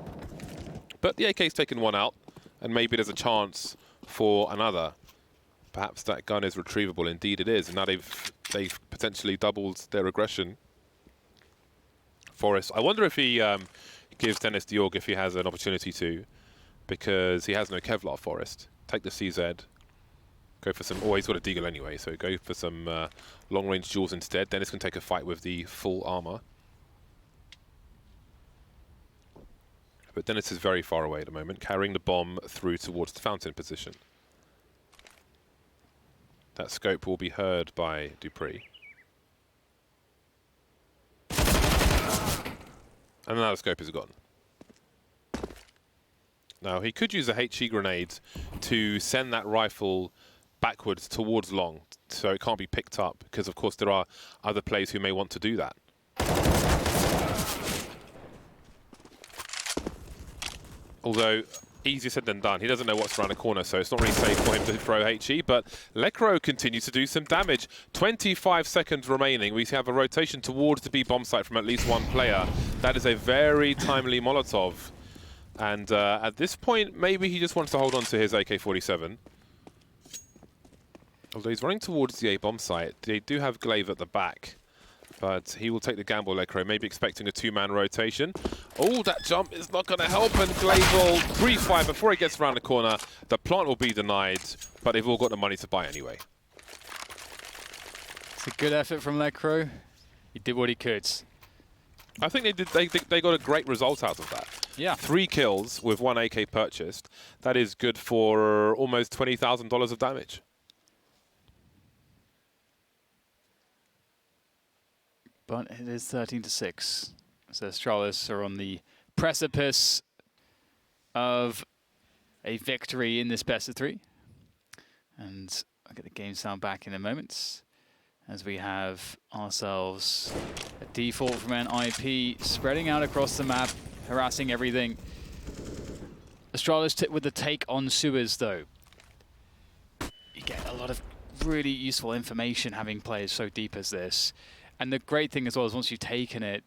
But the AK's taken one out, and maybe there's a chance for another. Perhaps that gun is retrievable. Indeed it is, and now they've potentially doubled their aggression. Forest, I wonder if he gives Dennis Diorg if he has an opportunity to, because he has no Kevlar. Forest, take the CZ, go for some, oh, he's got a Deagle anyway, so go for some long-range duels instead. Dennis can take a fight with the full armor. But Dennis is very far away at the moment, carrying the bomb through towards the fountain position. That scope will be heard by Dupree. And now the scope is gone. Now he could use a HE grenade to send that rifle backwards towards long, so it can't be picked up, because of course there are other players who may want to do that. Although, easier said than done. He doesn't know what's around the corner, so it's not really safe for him to throw HE, but Lekro continues to do some damage. 25 seconds remaining. We have a rotation towards the B bomb site from at least one player. That is a very timely Molotov. And at this point, maybe he just wants to hold on to his AK-47. Although he's running towards the A bomb site. They do have Glaive at the back, but he will take the gamble, Lekro, maybe expecting a two-man rotation. Oh, that jump is not going to help, and Glaive will pre-fire before he gets around the corner. The plant will be denied, but they've all got the money to buy anyway. It's a good effort from Lekro. He did what he could. I think they got a great result out of that. Yeah. 3 kills with 1 AK purchased. That is good for almost $20,000 of damage. But it is 13-6. So Astralis are on the precipice of a victory in this best of 3. And I'll get the game sound back in a moment, as we have ourselves a default from NiP spreading out across the map, harassing everything. Astralis with the take on Suez, though. You get a lot of really useful information having players so deep as this. And the great thing as well is once you've taken it,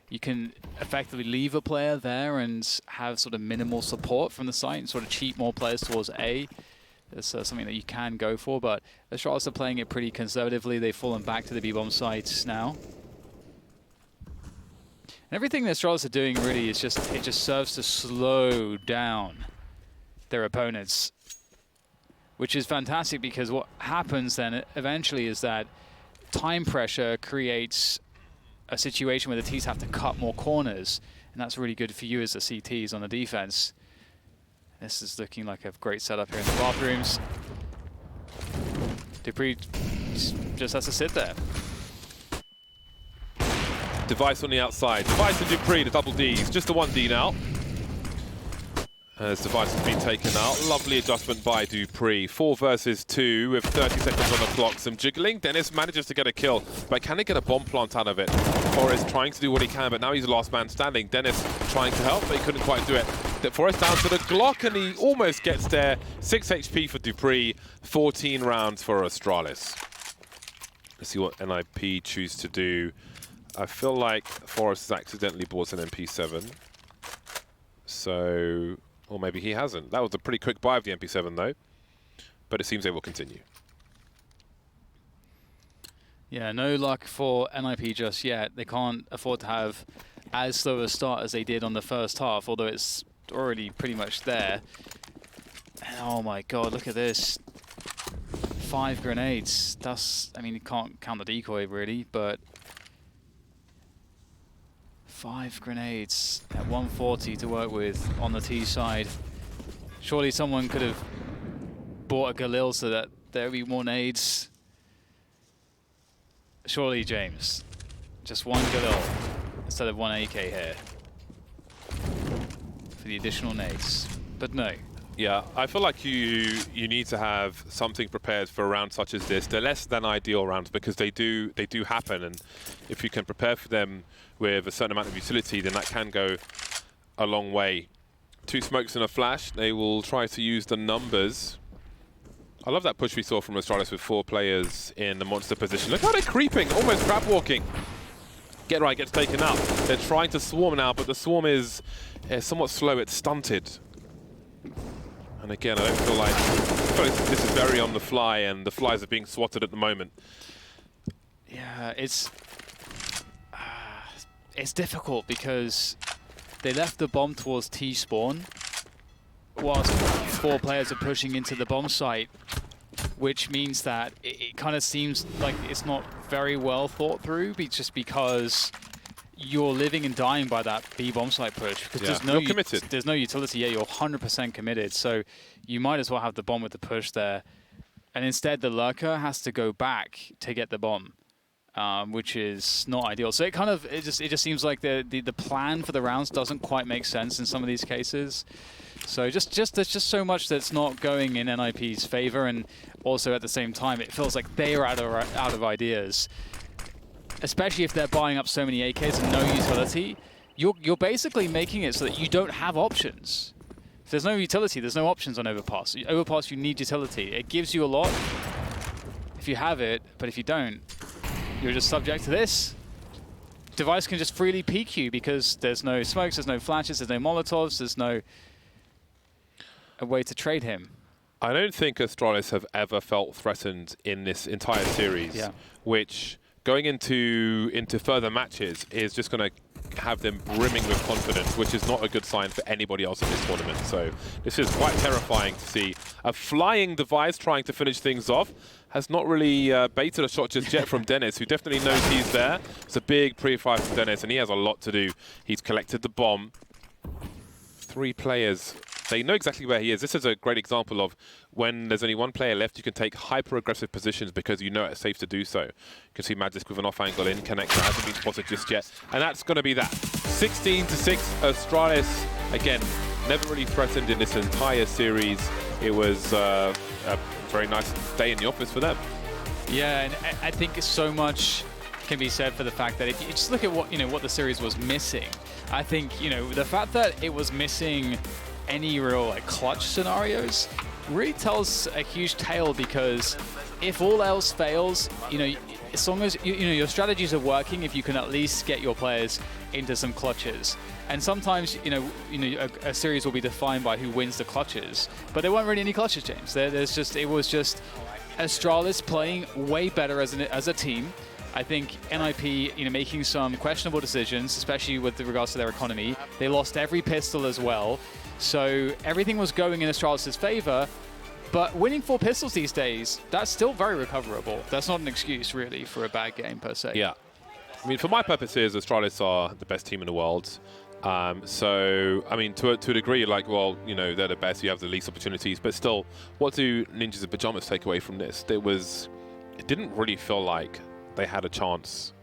you can effectively leave a player there and have sort of minimal support from the site and sort of cheat more players towards A. It's something that you can go for, but Astralis are playing it pretty conservatively. They've fallen back to the B-bomb sites now. And everything that Astralis are doing really is just, it just serves to slow down their opponents, which is fantastic, because what happens then eventually is that time pressure creates a situation where the Ts have to cut more corners, and that's really good for you as the CTs on the defense. This is looking like a great setup here in the bathrooms. dupreeh just has to sit there. Device on the outside. Device and dupreeh, the double Ds. Just the 1D now. As Device has been taken out. Lovely adjustment by dupreeh. 4 versus 2 with 30 seconds on the clock. Some jiggling. Dennis manages to get a kill, but can he get a bomb plant out of it? Forrest trying to do what he can, but now he's the last man standing. Dennis trying to help, but he couldn't quite do it. Forrest down to the Glock, and he almost gets there. 6 HP for dupreeh, 14 rounds for Astralis. Let's see what NiP choose to do. I feel like Forrest has accidentally bought an MP7. So... or maybe he hasn't. That was a pretty quick buy of the MP7 though. But it seems they will continue. Yeah, no luck for NiP just yet. They can't afford to have as slow a start as they did on the first half, although it's already pretty much there. And oh my god, look at this. 5 grenades. That's, I mean, you can't count the decoy really, but 5 grenades at 140 to work with on the T side. Surely someone could have bought a Galil so that there would be more nades. Surely, James. Just 1 Galil instead of 1 AK here for the additional nades. But no. Yeah, I feel like you need to have something prepared for a round such as this. They're less than ideal rounds because they do happen, and if you can prepare for them with a certain amount of utility, then that can go a long way. 2 smokes and a flash. They will try to use the numbers. I love that push we saw from Astralis with 4 players in the monster position. Look how they're creeping, almost crab walking. Get right, gets taken out. They're trying to swarm now, but the swarm is somewhat slow. It's stunted. And again, I feel like this is very on the fly, and the flies are being swatted at the moment. Yeah, it's difficult because they left the bomb towards T spawn, whilst 4 players are pushing into the bomb site, which means that it kind of seems like it's not very well thought through, just because you're living and dying by that B bomb site push. Because yeah, you're committed. There's no utility. Yeah, you're 100% committed. So you might as well have the bomb with the push there. And instead, the lurker has to go back to get the bomb, which is not ideal. So it just seems like the plan for the rounds doesn't quite make sense in some of these cases. So there's just so much that's not going in NiP's favor, and also at the same time, it feels like they are out of ideas. Especially if they're buying up so many AKs and no utility, you're basically making it so that you don't have options. If there's no utility, there's no options on Overpass. Overpass, you need utility. It gives you a lot if you have it, but if you don't, you're just subject to this. Device can just freely peek you because there's no smokes, there's no flashes, there's no Molotovs, there's no a way to trade him. I don't think Astralis have ever felt threatened in this entire series, which going into further matches is just going to have them brimming with confidence, which is not a good sign for anybody else in this tournament. So this is quite terrifying to see. A flying Device trying to finish things off. Has not really baited a shot just yet from Dennis, who definitely knows he's there. It's a big pre-fire from Dennis, and he has a lot to do. He's collected the bomb. 3 players. They know exactly where he is. This is a great example of when there's only 1 player left, you can take hyper-aggressive positions because you know it's safe to do so. You can see Magisk with an off-angle in connector, hasn't been spotted just yet. And that's going to be that. 16-6, Astralis, again, never really threatened in this entire series. It was a very nice day in the office for them. Yeah, and I think so much can be said for the fact that if you just look at what the series was missing, I think the fact that it was missing any real clutch scenarios really tells a huge tale, because if all else fails, as long as your strategies are working, if you can at least get your players into some clutches. And sometimes a series will be defined by who wins the clutches, but there weren't really any clutches, James. It was just Astralis playing way better as a team. I think NiP, making some questionable decisions, especially with regards to their economy. They lost every pistol as well. So everything was going in Astralis' favor, but winning 4 pistols these days, that's still very recoverable. That's not an excuse, really, for a bad game, per se. Yeah. I mean, for my purposes, Astralis are the best team in the world. So, I mean, to a degree, like, well, you know, they're the best, you have the least opportunities, but still, what do Ninjas in Pajamas take away from this? It didn't really feel like they had a chance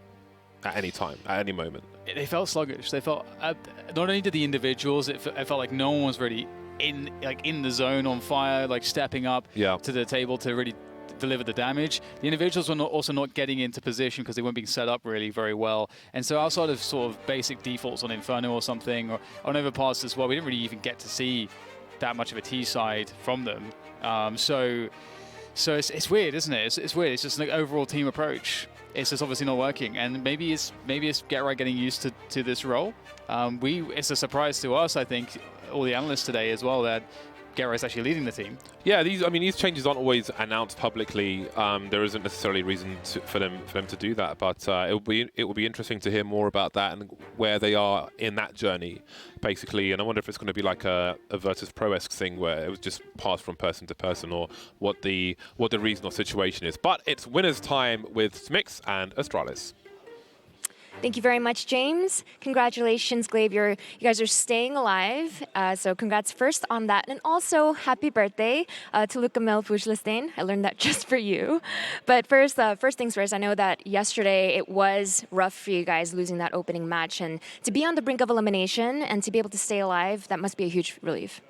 at any time, at any moment. They felt sluggish. They felt, not only did the individuals, it felt like no one was really in the zone, on fire, like stepping up to the table to really deliver the damage. The individuals were also not getting into position because they weren't being set up really very well. And so outside of sort of basic defaults on Inferno or something, or on Overpass as well, we didn't really even get to see that much of a T side from them. So it's weird, isn't it? It's weird. It's just an overall team approach. It's just obviously not working, and maybe it's Get getting used to this role. It's a surprise to us, I think, all the analysts today as well, that Get actually leading the team. Yeah, these changes aren't always announced publicly. There isn't necessarily reason for them to do that, but it will be interesting to hear more about that and where they are in that journey, basically. And I wonder if it's going to be like a Virtus Pro-esque thing where it was just passed from person to person, or what the reason or situation is. But it's winners time with Smix and Astralis. Thank you very much, James. Congratulations, Glaive. You guys are staying alive. So congrats first on that. And also, happy birthday to Luca Melfujlestein. I learned that just for you. But first things first, I know that yesterday it was rough for you guys losing that opening match. And to be on the brink of elimination and to be able to stay alive, that must be a huge relief.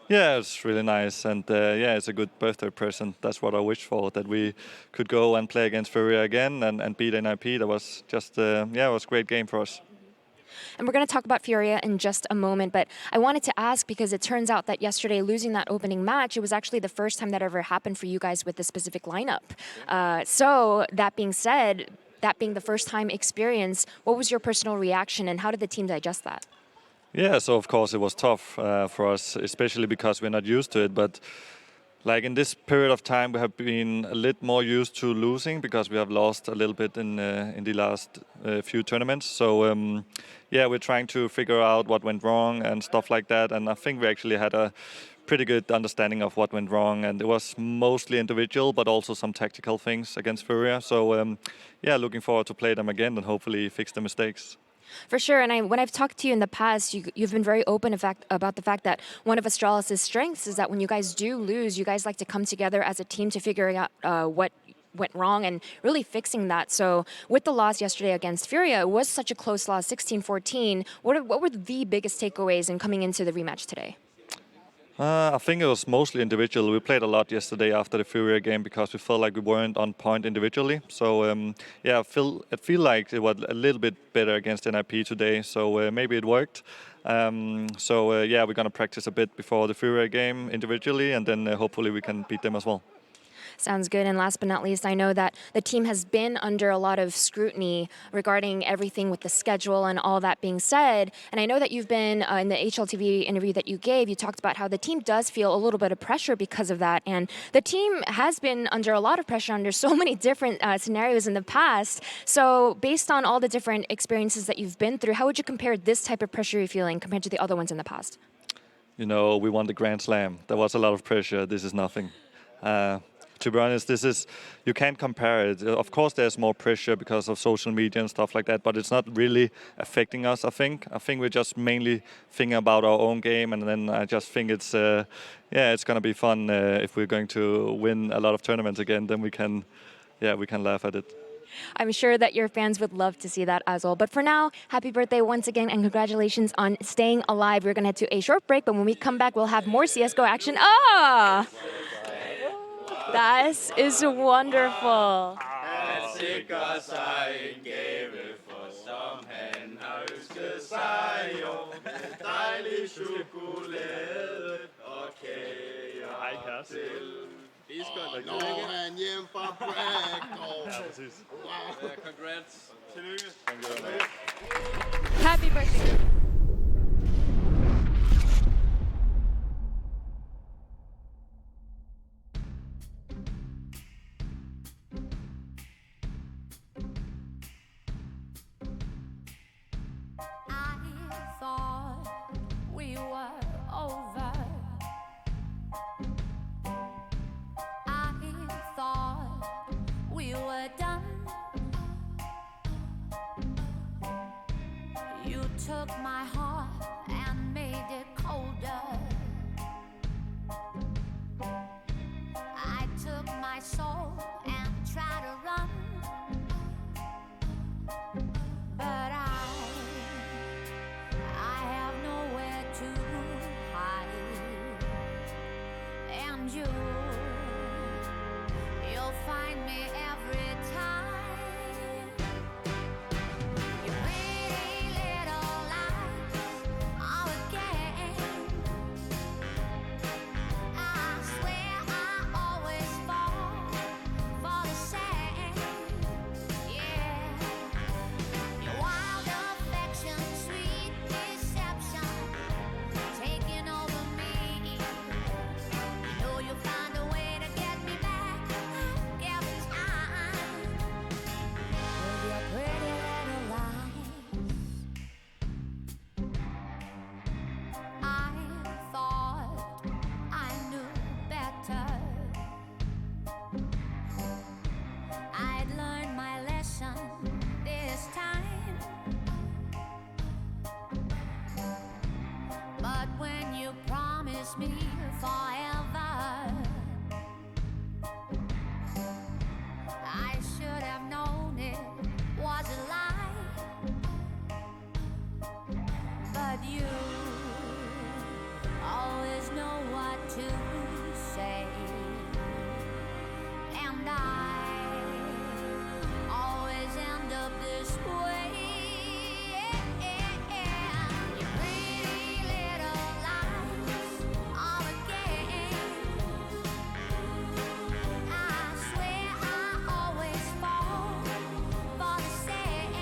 Yeah, it's really nice, and yeah, it's a good birthday present. That's what I wished for, that we could go and play against Furia again and beat NiP. That was just, it was a great game for us. And we're going to talk about Furia in just a moment, but I wanted to ask, because it turns out that yesterday losing that opening match, it was actually the first time that ever happened for you guys with this specific lineup. So that being said, that being the first time experience, what was your personal reaction and how did the team digest that? Yeah, so of course it was tough for us, especially because we're not used to it. But like in this period of time, we have been a little more used to losing because we have lost a little bit in the last few tournaments. So yeah, we're trying to figure out what went wrong and stuff like that. And I think we actually had a pretty good understanding of what went wrong. And it was mostly individual, but also some tactical things against Furia. So yeah, looking forward to play them again and hopefully fix the mistakes. For sure, and when I've talked to you in the past, you've been very open about the fact that one of Astralis' strengths is that when you guys do lose, you guys like to come together as a team to figure out what went wrong and really fixing that. So with the loss yesterday against Furia, it was such a close loss, 16-14. What were the biggest takeaways in coming into the rematch today? I think it was mostly individual. We played a lot yesterday after the Furia game because we felt like we weren't on point individually. So yeah, I feel like it was a little bit better against NiP today. So maybe it worked. So yeah, we're gonna practice a bit before the Furia game individually, and then hopefully we can beat them as well. Sounds good. And last but not least, I know that the team has been under a lot of scrutiny regarding everything with the schedule and all that being said. And I know that you've been in the HLTV interview that you gave, you talked about how the team does feel a little bit of pressure because of that. And the team has been under a lot of pressure under so many different scenarios in the past. So based on all the different experiences that you've been through, how would you compare this type of pressure you're feeling compared to the other ones in the past? You know, we won the Grand Slam. There was a lot of pressure. This is nothing. To be honest, you can't compare it. Of course, there's more pressure because of social media and stuff like that, but it's not really affecting us, I think. I think we're just mainly thinking about our own game, and then I just think it's going to be fun if we're going to win a lot of tournaments again, then we can laugh at it. I'm sure that your fans would love to see that as well. But for now, happy birthday once again, and congratulations on staying alive. We're going to head to a short break, but when we come back, we'll have more CSGO action. That is wonderful. Congrats. Happy birthday. took my heart and made it colder. I took my soul and tried to run, but I have nowhere to hide. And you'll find me every time. Your pretty little lies are a game. I swear I always fall for the same. Yeah, your wild affection, sweet deception, taking over me. You know you'll find a way to get me back every time. With your pretty little lies, I thought I knew better. I'd learned my lesson this time. But when you promised me forever, I should have known it was a lie. But you always know what to say, and I always end up this way. Your pretty little lies are a game. I swear I always fall for the same.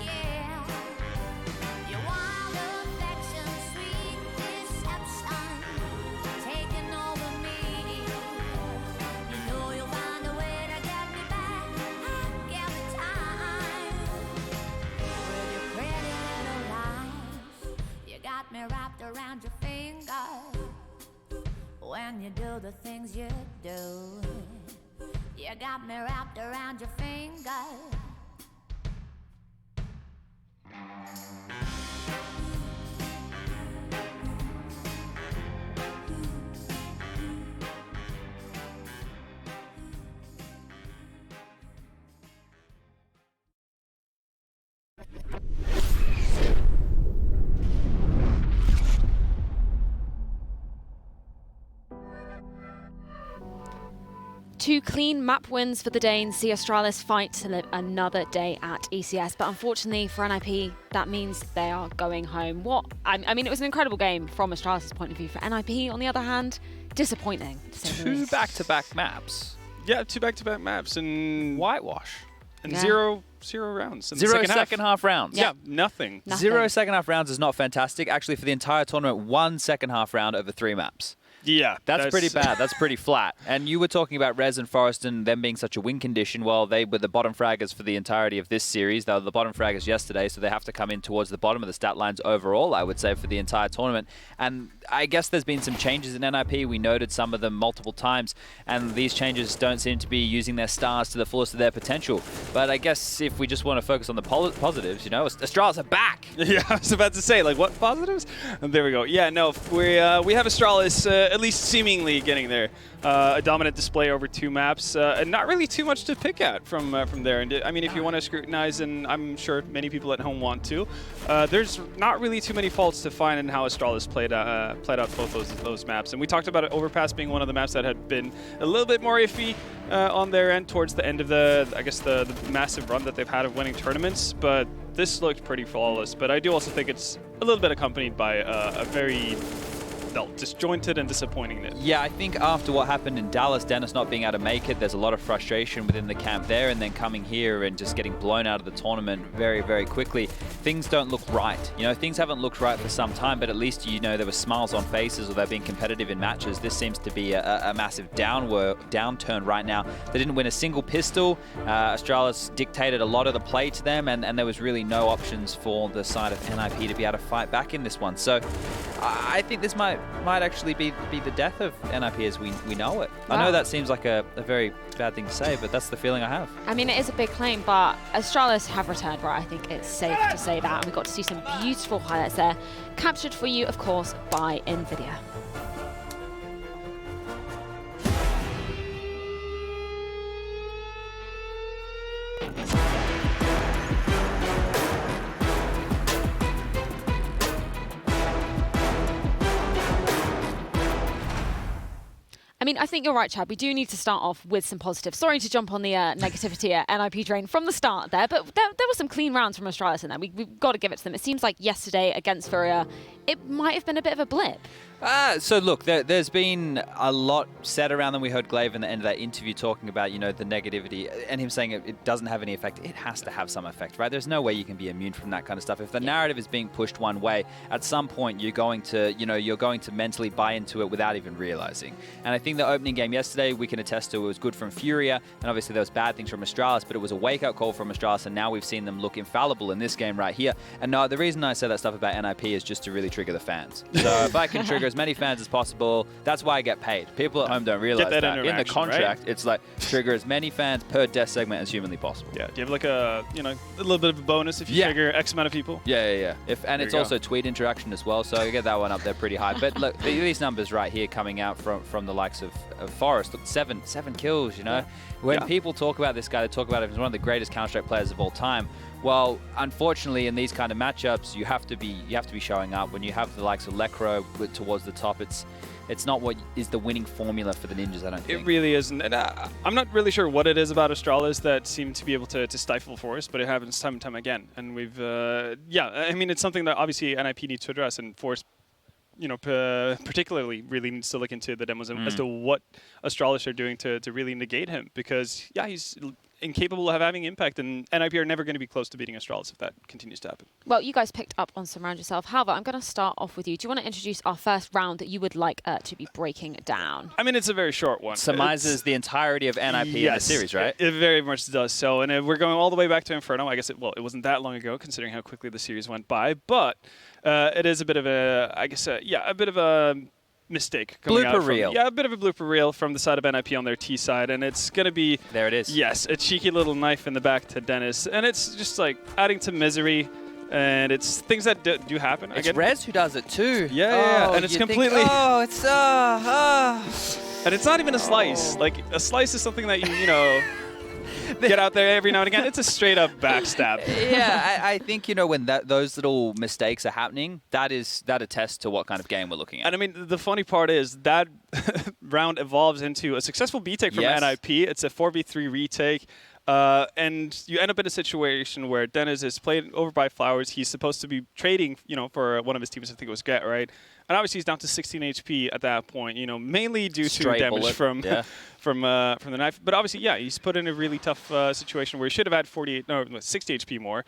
Yeah, your wild affection, sweet deception, taking over me. You know you'll find a way to get me back every time. With your pretty little lies, you got me wrapped around your finger. When you do the things you do, you got me wrapped around your finger. Two clean map wins for the Danes see Astralis fight to live another day at ECS, but unfortunately for NiP, that means they are going home. I mean, it was an incredible game from Astralis' point of view. For NiP, on the other hand, disappointing, to say the Two least. back-to-back maps. Yeah, 2 back-to-back maps and Whitewash. and Yeah. zero rounds. In the Zero second second half rounds. Yeah, nothing. Nothing. 0 second half rounds is not fantastic. Actually, for the entire tournament, 1 second half round over 3 maps. Yeah, That's pretty bad. That's pretty flat. And you were talking about Rez and Forest and them being such a win condition. Well, they were the bottom fraggers for the entirety of this series. They were the bottom fraggers yesterday, so they have to come in towards the bottom of the stat lines overall, I would say, for the entire tournament. And I guess there's been some changes in NiP. We noted some of them multiple times, and these changes don't seem to be using their stars to the fullest of their potential. But I guess if we just want to focus on the positives, you know, Astralis are back. Yeah, I was about to say, like, what positives? There we go. Yeah, no, we have Astralis at least seemingly getting there. A dominant display over 2 maps, and not really too much to pick at from there. And I mean, if you want to scrutinize, and I'm sure many people at home want to, there's not really too many faults to find in how Astralis played out both those maps. And we talked about it, Overpass being one of the maps that had been a little bit more iffy on their end towards the end of the massive run that they've had of winning tournaments. But this looked pretty flawless. But I do also think it's a little bit accompanied by a very disjointed and disappointing knit. Yeah, I think after what happened in Dallas, Dennis not being able to make it, there's a lot of frustration within the camp there, and then coming here and just getting blown out of the tournament very, very quickly. Things don't look right. You know, things haven't looked right for some time, but at least, you know, there were smiles on faces or they're being competitive in matches. This seems to be a massive downturn right now. They didn't win a single pistol. Astralis dictated a lot of the play to them, and there was really no options for the side of NiP to be able to fight back in this one. So I think this might actually be the death of NiP as we know it. I know that seems like a very bad thing to say, but that's the feeling I have. I mean, it is a big claim, but Astralis have returned, right? I think it's safe to say that. And we got to see some beautiful highlights there, captured for you, of course, by NVIDIA. I mean, I think you're right, Chad. We do need to start off with some positives. Sorry to jump on the negativity at NiP train from the start there, but there were some clean rounds from Astralis in there. We've got to give it to them. It seems like yesterday against Furia, it might have been a bit of a blip. So look, there's been a lot said around them. We heard Glaive in the end of that interview talking about, you know, the negativity and him saying it doesn't have any effect. It has to have some effect, right? There's no way you can be immune from that kind of stuff. If the narrative is being pushed one way, at some point you're going to mentally buy into it without even realizing. And I think the opening game yesterday, we can attest to, it was good from Furia, and obviously there was bad things from Astralis, but it was a wake-up call from Astralis, and now we've seen them look infallible in this game right here. And no, the reason I say that stuff about NiP is just to really trigger the fans. So if I can trigger as many fans as possible, that's why I get paid. People at home don't realize that. In the contract, right? It's like trigger as many fans per death segment as humanly possible. Yeah. Do you have like a little bit of a bonus if you trigger X amount of people? Yeah. And it's also tweet interaction as well, so you get that one up there pretty high. But look, these numbers right here coming out from the likes of Forest, look, seven kills. You know, when people talk about this guy, they talk about him as one of the greatest Counter-Strike players of all time. Well, unfortunately, in these kind of matchups, you have to be showing up. When you have the likes of Lekro towards the top, it's not what is the winning formula for the Ninjas, I don't think. It really isn't. And I'm not really sure what it is about Astralis that seem to be able to stifle Forest, but it happens time and time again. And we've, I mean, it's something that obviously NiP needs to address, and Forest, particularly really needs to look into the demos as to what Astralis are doing to really negate him, because, he's incapable of having impact, and NiP are never going to be close to beating Astralis if that continues to happen. Well, you guys picked up on some round yourself. However, I'm going to start off with you. Do you want to introduce our first round that you would like to be breaking down? I mean, it's a very short one. Surmises the entirety of NiP in the series, right? It very much does so, and we're going all the way back to Inferno. I guess it wasn't that long ago, considering how quickly the series went by, but it is a bit of a bit of a mistake coming out. Blooper reel. Yeah, a bit of a blooper reel from the side of NiP on their T side, and it's going to be... There it is. Yes, a cheeky little knife in the back to Dennis, and it's just like adding to misery, and it's things that do happen. It's Rez who does it too. Yeah, and it's completely... it's... And it's not even a slice. Like, a slice is something that you get out there every now and again. It's a straight-up backstab. Yeah, I think, when those little mistakes are happening, that attests to what kind of game we're looking at. And I mean, the funny part is that round evolves into a successful B-take from NiP. It's a 4v3 retake. And you end up in a situation where Dennis is played over by Flowers. He's supposed to be trading, for one of his teams. I think it was Get, right? And obviously he's down to 16 HP at that point, mainly due to damage from the knife. But obviously, he's put in a really tough situation where he should have had 60 HP more.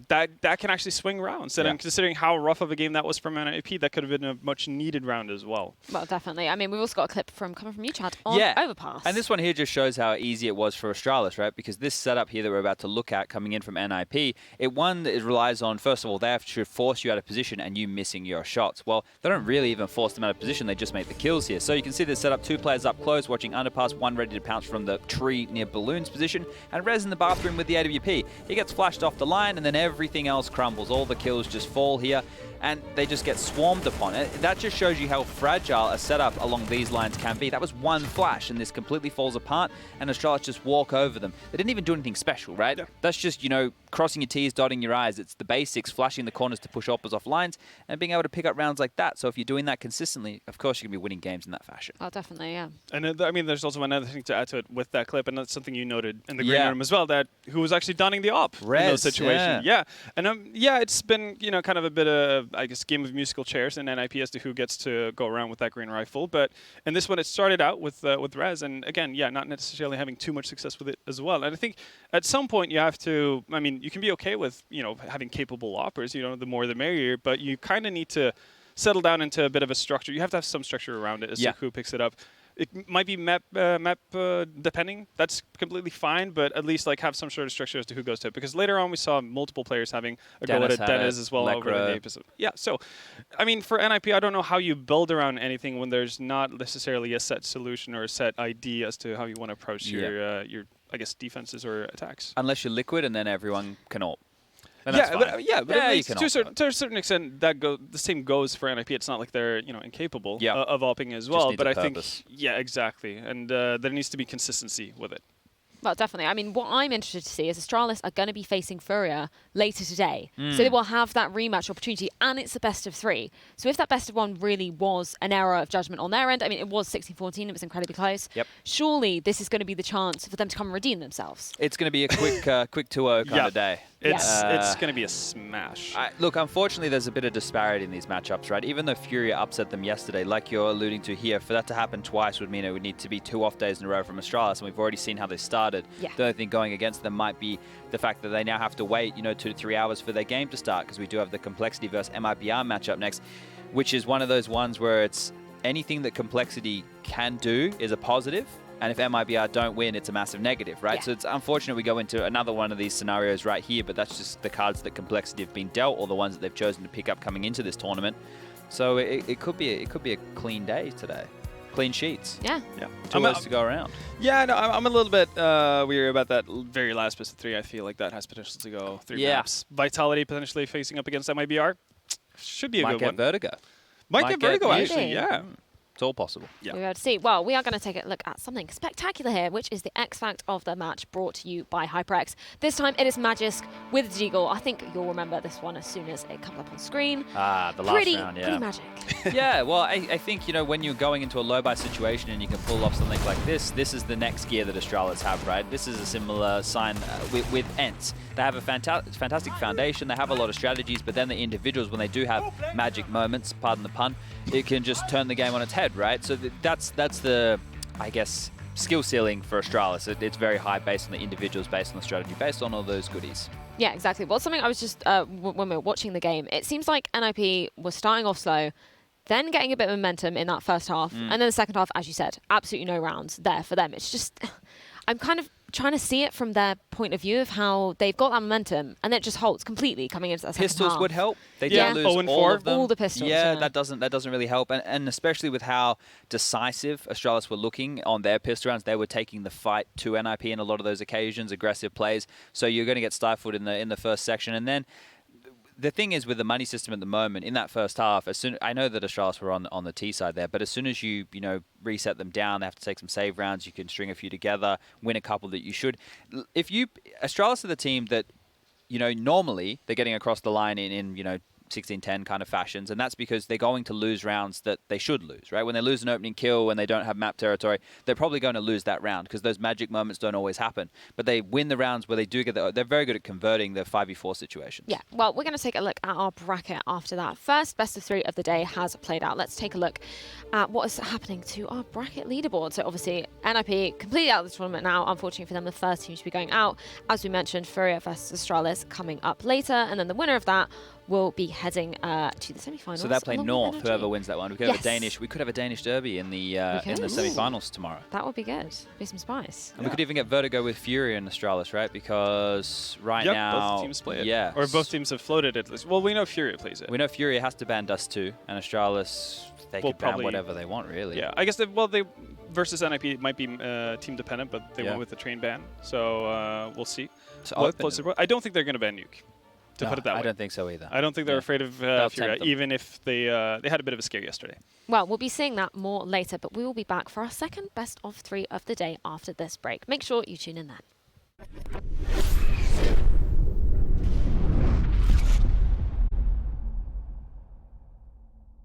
That can actually swing rounds. And considering how rough of a game that was from NiP, that could have been a much needed round as well. Well, definitely. I mean, we've also got a clip coming from you, Chad, on Overpass. And this one here just shows how easy it was for Astralis, right? Because this setup here that we're about to look at coming in from NiP, it relies on, first of all, they have to force you out of position and you missing your shots. Well, they don't really even force them out of position, they just make the kills here. So you can see this setup, 2 players up close, watching Underpass, 1 ready to pounce from the tree near Balloon's position, and Rez in the bathroom with the AWP. He gets flashed off the line, and then everything else crumbles. All the kills just fall here, and they just get swarmed upon it. That just shows you how fragile a setup along these lines can be. That was one flash, and this completely falls apart, and Astralis just walk over them. They didn't even do anything special, right? Yeah. That's just, crossing your T's, dotting your I's. It's the basics, flashing the corners to push uppers off lines, and being able to pick up rounds like that. So if you're doing that consistently, of course you're going to be winning games in that fashion. Oh, definitely, yeah. And I mean, there's also another thing to add to it with that clip, and that's something you noted in the green room as well, that who was actually donning the op Rez, in those situations. Yeah. And it's been, kind of a bit of, I guess, game of musical chairs in NiP as to who gets to go around with that green rifle. But in this one, it started out with Rez, and again, not necessarily having too much success with it as well. And I think at some point you have to, I mean, you can be okay with, having capable oppers, the more the merrier, but you kind of need to settle down into a bit of a structure. You have to have some structure around it as to who picks it up. It might be map depending. That's completely fine, but at least like have some sort of structure as to who goes to it. Because later on we saw multiple players having a go at it. Dennis as well over the episode. Yeah. So, I mean, for NiP, I don't know how you build around anything when there's not necessarily a set solution or a set ID as to how you want to approach your I guess defenses or attacks. Unless you're Liquid, and then everyone can ult. But to a certain extent, the same goes for NiP. It's not like they're incapable of AWPing as well. But I think exactly, and there needs to be consistency with it. Well, definitely. I mean, what I'm interested to see is Astralis are going to be facing Furia later today. So they will have that rematch opportunity, and it's a best of 3. So if that best of 1 really was an error of judgment on their end, I mean, it was 16-14, it was incredibly close. Yep. Surely this is going to be the chance for them to come and redeem themselves. It's going to be a quick 2-0 kind of day. It's going to be a smash. Look, unfortunately, there's a bit of disparity in these matchups, right? Even though Furia upset them yesterday, like you're alluding to here, for that to happen twice would mean it would need to be 2 off days in a row from Astralis, and we've already seen how they started. Yeah. The only thing going against them might be the fact that they now have to wait, 2 to 3 hours for their game to start, because we do have the Complexity versus MIBR matchup next, which is one of those ones where it's anything that Complexity can do is a positive, and if MIBR don't win, it's a massive negative, right? Yeah. So it's unfortunate we go into another one of these scenarios right here, but that's just the cards that Complexity have been dealt, or the ones that they've chosen to pick up coming into this tournament. So it could be a clean day today. Clean sheets. Yeah. 2 hours to go around. Yeah, no, I'm a little bit weary about that very last best of 3. I feel like that has potential to go 3 maps. Vitality potentially facing up against MIBR. Should be a good one. Vertigo. Might get Vertigo, actually, yeah. It's all possible. Yeah. We're about to see. Well, we are going to take a look at something spectacular here, which is the X Fact of the match brought to you by HyperX. This time it is Magisk with Deagle. I think you'll remember this one as soon as it comes up on screen. The last round, yeah. Pretty magic. Yeah, well, I think, when you're going into a low-buy situation and you can pull off something like this is the next gear that Astralis have, right? This is a similar sign with ENT. They have a fantastic foundation, they have a lot of strategies, but then the individuals, when they do have magic moments, pardon the pun, it can just turn the game on its head, right? So that's the, I guess, skill ceiling for Astralis. It's very high based on the individuals, based on the strategy, based on all those goodies. Yeah, exactly. Well, something I was just, when we were watching the game, it seems like NiP was starting off slow, then getting a bit of momentum in that first half, and then the second half, as you said, absolutely no rounds there for them. It's just, I'm kind of trying to see it from their point of view of how they've got that momentum, and then it just halts completely coming into that second Pistols half. would help. They did lose all of them. All the pistols. Yeah, that doesn't really help, and especially with how decisive Astralis were looking on their pistol rounds, they were taking the fight to NiP in a lot of those occasions, aggressive plays. So you're going to get stifled in the first section, and then. The thing is, with the money system at the moment, in that first half, I know that Astralis were on the T side there, but as soon as you reset them down, they have to take some save rounds. You can string a few together, win a couple that you should. Astralis are the team that, normally they're getting across the line in 16-10 kind of fashions, and that's because they're going to lose rounds that they should lose, right? When they lose an opening kill, when they don't have map territory, they're probably going to lose that round because those magic moments don't always happen. But they win the rounds where they do they're very good at converting the 5v4 situations. Yeah, well, we're going to take a look at our bracket after that. First best of 3 of the day has played out. Let's take a look at what is happening to our bracket leaderboard. So obviously, NiP completely out of the tournament now. Unfortunately for them, the first team to be going out. As we mentioned, Furia versus Astralis coming up later, and then the winner of that will be heading to the semi-finals. So they're playing North, whoever wins that one. We could have a Danish derby in the semi-finals tomorrow. That would be good. Be some spice. And we could even get Vertigo with Fury and Astralis, right? Because now both teams play it. Yeah. Or both teams have floated at least. Well, we know Fury plays it. We know Fury has to ban Dust 2, and Astralis, they could ban whatever they want, really. Yeah, I guess they versus NiP might be team dependent, but they went with the train ban. So we'll see. I don't think they're going to ban Nuke. To put it that way. I don't think so either. I don't think they're afraid of Furia, even if they had a bit of a scare yesterday. Well, we'll be seeing that more later, but we will be back for our second best of 3 of the day after this break. Make sure you tune in then.